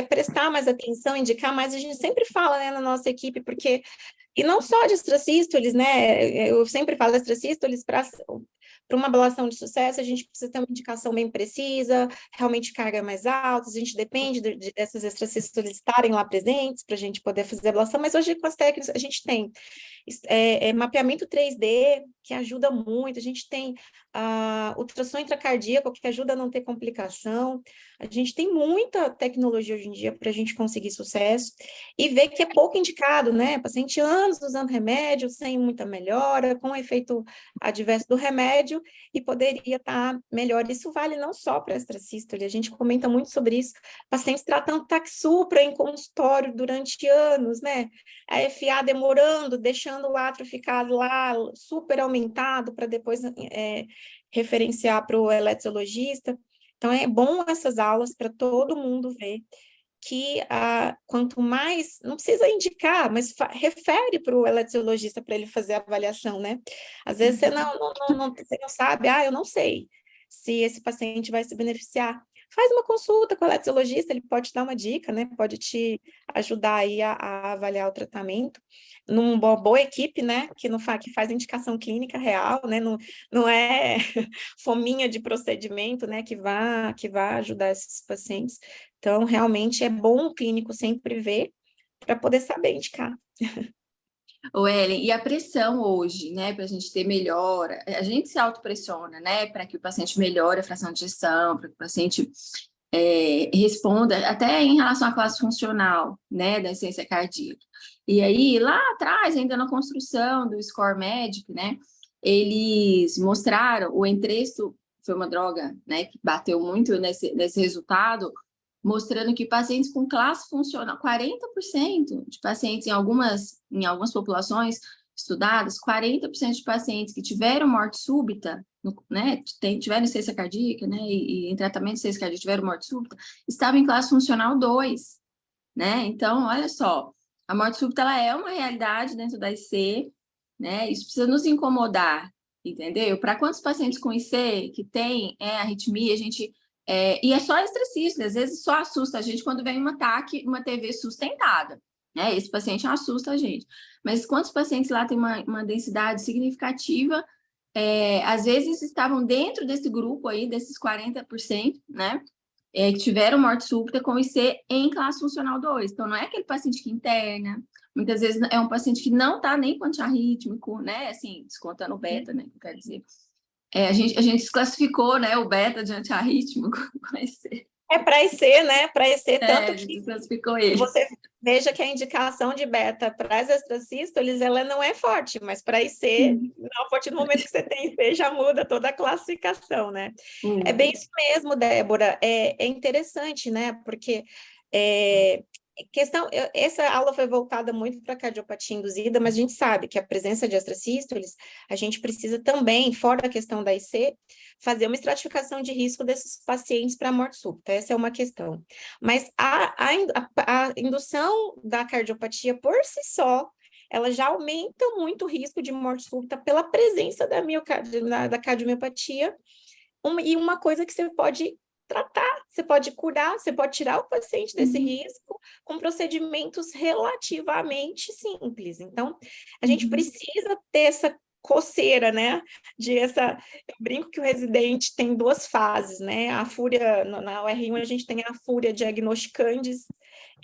prestar mais atenção, indicar mais. A gente sempre fala, né, na nossa equipe, porque... E não só de extrasístoles, né? Eu sempre falo extrasístoles para uma ablação de sucesso, a gente precisa ter uma indicação bem precisa, realmente carga mais alta, a gente depende dessas extrasístoles estarem lá presentes para a gente poder fazer a ablação, mas hoje com as técnicas a gente tem mapeamento 3D, que ajuda muito, a gente tem ultrassom intracardíaco, que ajuda a não ter complicação, a gente tem muita tecnologia hoje em dia para a gente conseguir sucesso, e ver que é pouco indicado, né? Paciente anos usando remédio, sem muita melhora, com efeito adverso do remédio, e poderia estar melhor. Isso vale não só para extrasístole, a gente comenta muito sobre isso, pacientes tratando taxupra em consultório durante anos, né? A FA demorando, deixando o átrio ficar lá super aumentado para depois referenciar para o eletrologista. Então, é bom essas aulas para todo mundo ver que quanto mais, não precisa indicar, mas refere para o eletrologista para ele fazer a avaliação, né? Às vezes você você não sabe, eu não sei se esse paciente vai se beneficiar. Faz uma consulta com o eletrologista, ele pode te dar uma dica, né? Pode te ajudar aí a avaliar o tratamento. Numa boa equipe, né? Que faz indicação clínica real, né? Não é fominha de procedimento, né? Que vá ajudar esses pacientes. Então, realmente é bom o clínico sempre ver para poder saber indicar. Ô, Ellen, e a pressão hoje, né, para a gente ter melhora, a gente se autopressiona, né, para que o paciente melhore a fração de ejeção, para que o paciente responda, até em relação à classe funcional, né, da insuficiência cardíaca. E aí, lá atrás, ainda na construção do score médico, né, eles mostraram, o Entresto foi uma droga, né, que bateu muito nesse resultado, mostrando que pacientes com classe funcional, 40% de pacientes em algumas populações estudadas, 40% de pacientes que tiveram morte súbita, né, tiveram insuficiência cardíaca, né, e em tratamento de insuficiência cardíaca tiveram morte súbita, estavam em classe funcional 2, né? Então, olha só, a morte súbita ela é uma realidade dentro da IC, né? Isso precisa nos incomodar, entendeu? Para quantos pacientes com IC que tem arritmia, a gente E é só extracístole, às vezes só assusta a gente quando vem um ataque, uma TV sustentada, né? Esse paciente assusta a gente. Mas quantos pacientes lá têm uma densidade significativa, às vezes estavam dentro desse grupo aí, desses 40%, né? Que tiveram morte súbita com IC em classe funcional 2. Então, não é aquele paciente que interna, muitas vezes é um paciente que não está nem com antiarrítmico, né? Assim, descontando o beta, né? Quer dizer, a gente desclassificou, né, o beta de antiarrítmico com IC. É para IC, né? Para IC, tanto que desclassificou ele. Você veja que a indicação de beta para as extrasístoles, ela não é forte, mas para IC, a partir do momento que você tem IC, já muda toda a classificação, né? É bem isso mesmo, Débora. É interessante, né? Porque essa aula foi voltada muito para a cardiopatia induzida, mas a gente sabe que a presença de extrasístoles, a gente precisa também, fora a questão da IC, fazer uma estratificação de risco desses pacientes para morte súbita. Essa é uma questão. Mas a indução da cardiopatia por si só, ela já aumenta muito o risco de morte súbita pela presença da cardiomiopatia, e uma coisa que você pode tratar, você pode curar, você pode tirar o paciente desse risco com procedimentos relativamente simples. Então, a gente precisa ter essa coceira, né? Eu brinco que o residente tem 2 fases, né? A fúria, na R1 a gente tem a fúria diagnosticandis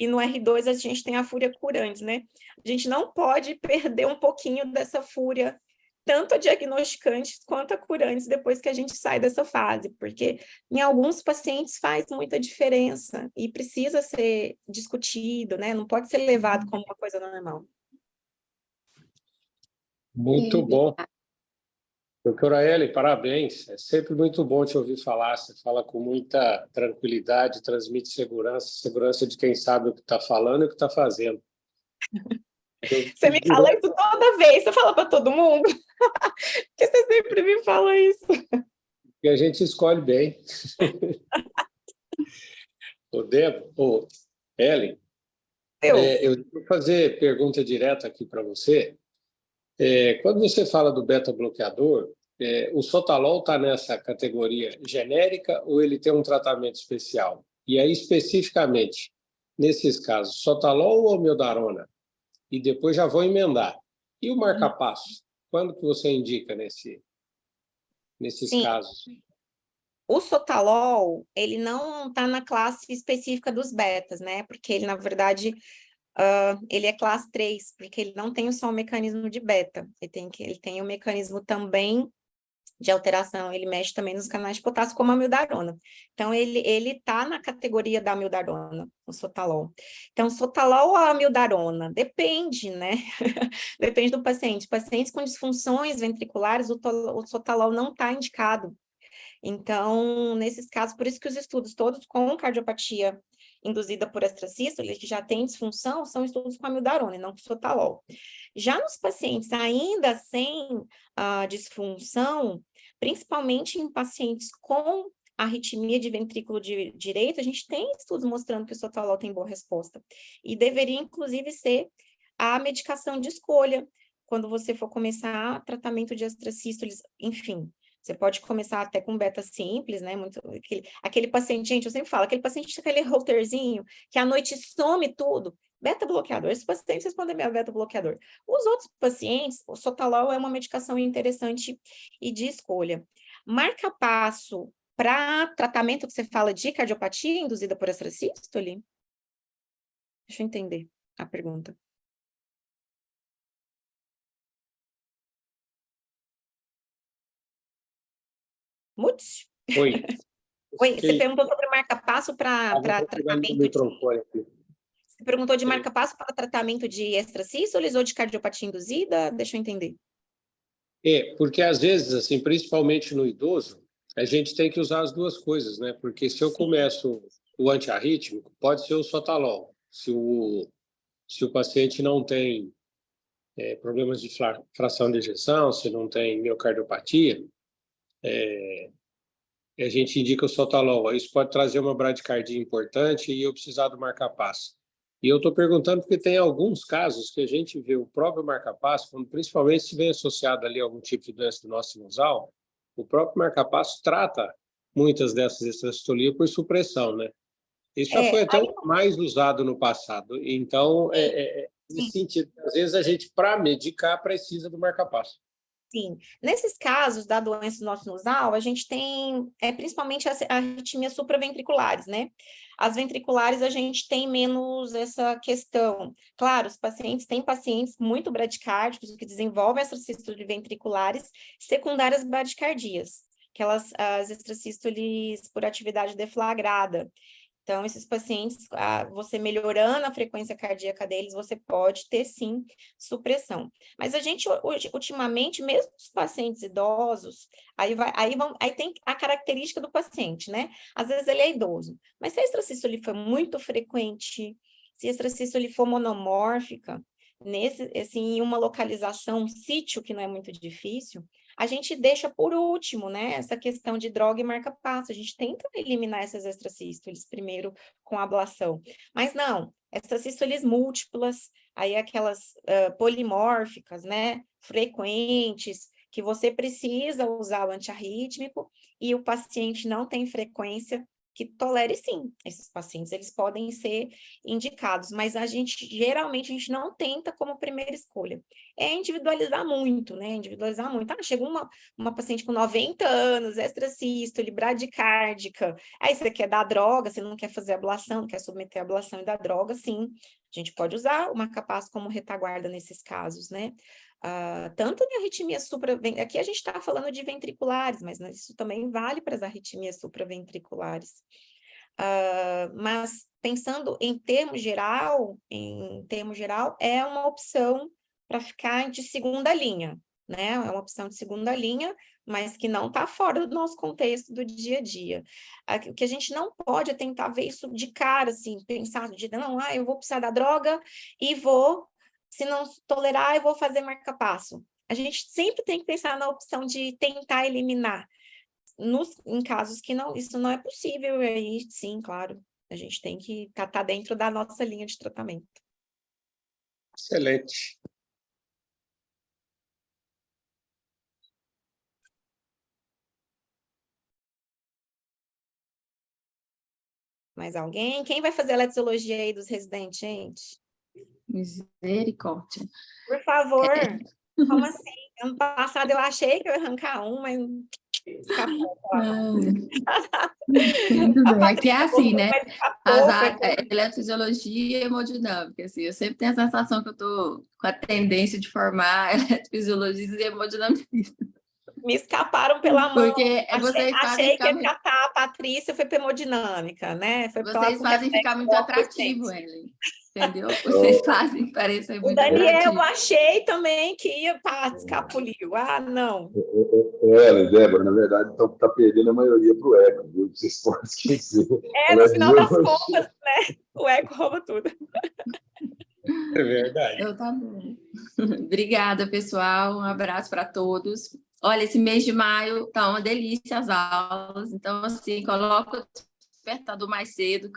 e no R2 a gente tem a fúria curandes, né? A gente não pode perder um pouquinho dessa fúria, tanto a diagnosticantes quanto a curantes, depois que a gente sai dessa fase, porque em alguns pacientes faz muita diferença e precisa ser discutido, né? Não pode ser levado como uma coisa normal. Muito bom. Doutora Ellen, parabéns. É sempre muito bom te ouvir falar. Você fala com muita tranquilidade, transmite segurança de quem sabe o que está falando e o que está fazendo. Você me fala isso toda vez, você fala para todo mundo? Porque você sempre me fala isso. E a gente escolhe bem. Ellen, eu vou fazer pergunta direta aqui para você. Quando você fala do beta-bloqueador, o sotalol está nessa categoria genérica ou ele tem um tratamento especial? E aí, especificamente, nesses casos, sotalol ou amiodarona? E depois já vou emendar. E o marca-passo? Quando que você indica nesses casos? O sotalol, ele não está na classe específica dos betas, né? Porque ele, na verdade, ele é classe 3, porque ele não tem só o mecanismo de beta, ele tem o mecanismo também de alteração, ele mexe também nos canais de potássio, como a amiodarona. Então, ele está na categoria da amiodarona, o sotalol. Então, sotalol ou amiodarona? Depende, né? Depende do paciente. Pacientes com disfunções ventriculares, o sotalol não está indicado. Então, nesses casos, por isso que os estudos todos com cardiopatia induzida por extrasístole, que já tem disfunção, são estudos com amiodarona e não com sotalol. Já nos pacientes ainda sem disfunção, principalmente em pacientes com arritmia de ventrículo direito, a gente tem estudos mostrando que o sotalol tem boa resposta. E deveria, inclusive, ser a medicação de escolha, quando você for começar tratamento de extrasístoles, enfim. Você pode começar até com beta simples, né? Aquele paciente, gente, eu sempre falo, aquele paciente com aquele routerzinho que à noite some tudo, beta-bloqueador. Esses pacientes respondem bem ao beta-bloqueador. Os outros pacientes, o sotalol é uma medicação interessante e de escolha. Marca-passo para tratamento que você fala de cardiopatia induzida por extrasístole? Deixa eu entender a pergunta. Mutz? Oi. Oi, você perguntou sobre marca-passo para tratamento de... Você perguntou de marca-passo para tratamento de extrasístoles ou de cardiopatia induzida? Deixa eu entender. Porque às vezes, assim, principalmente no idoso, a gente tem que usar as duas coisas, né? Porque se eu começo o antiarrítmico, pode ser o sotalol. Se o paciente não tem problemas de fração de ejeção, se não tem miocardiopatia, a gente indica o sotalol. Isso pode trazer uma bradicardia importante e eu precisar do marca-passo. E eu estou perguntando porque tem alguns casos que a gente vê o próprio marca-passo, principalmente se vem associado ali a algum tipo de doença do nosso sinusal, o próprio marca-passo trata muitas dessas extracistolias por supressão, né? Isso já foi até o mais usado no passado. Então, nesse sentido, às vezes a gente, para medicar, precisa do marca-passo. Sim, nesses casos da doença do nó sinusal, a gente tem principalmente as arritmias supraventriculares, né? As ventriculares a gente tem menos essa questão. Claro, tem pacientes muito bradicárdicos que desenvolvem extrasístoles ventriculares secundárias bradicardias, as extrasístoles por atividade deflagrada. Então, esses pacientes, você melhorando a frequência cardíaca deles, você pode ter, sim, supressão. Mas a gente, ultimamente, mesmo os pacientes idosos, aí tem a característica do paciente, né? Às vezes ele é idoso, mas se a extrasístole for muito frequente, se a extrasístole for monomórfica, em uma localização, um sítio que não é muito difícil, a gente deixa por último, né, essa questão de droga e marca-passo. A gente tenta eliminar essas extrasístoles primeiro com a ablação. Mas não, extrasístoles múltiplas, aí aquelas polimórficas, né, frequentes, que você precisa usar o antiarrítmico e o paciente não tem frequência que tolere, sim. Esses pacientes, eles podem ser indicados, mas geralmente, a gente não tenta como primeira escolha. É individualizar muito, né? Individualizar muito. Chegou uma paciente com 90 anos, extrasístole, bradicárdica, aí você quer dar droga, você não quer fazer ablação, não quer submeter a ablação e dar droga, sim. A gente pode usar o marca-passo como retaguarda nesses casos, né? Tanto em arritmias aqui a gente está falando de ventriculares, mas isso também vale para as arritmias supraventriculares. Mas pensando em termo geral, é uma opção para ficar de segunda linha, né? É uma opção de segunda linha, mas que não está fora do nosso contexto do dia a dia. O que a gente não pode é tentar ver isso de cara, assim, pensar de não, eu vou precisar da droga e se não tolerar, eu vou fazer marca-passo. A gente sempre tem que pensar na opção de tentar eliminar. Em casos que isso não é possível, aí sim, claro, a gente tem que estar dentro da nossa linha de tratamento. Excelente. Mais alguém? Quem vai fazer a eletrologia aí dos residentes, gente? Misericórdia. Por favor. Como assim? Ano passado eu achei que eu ia arrancar mas escapou. Tudo bem. Aqui é assim, né? Eletrofisiologia e hemodinâmica. Assim, eu sempre tenho a sensação que eu estou com a tendência de formar eletrofisiologistas e hemodinamistas. Me escaparam pela mão. Porque achei que ia catar a Patrícia, foi para hemodinâmica, né? Vocês fazem ficar muito atrativo, Ellen. Entendeu? Vocês fazem parecer muito Daniel, atrativo. Eu achei também que ia escapuliu. Não. Débora, na verdade, está perdendo a maioria para o eco, viu? Vocês podem esquecer. No final das contas, né? O eco rouba tudo. É verdade. Então, tá bom. Obrigada, pessoal. Um abraço para todos. Olha, esse mês de maio tá uma delícia as aulas. Então, assim, coloca o despertador mais cedo.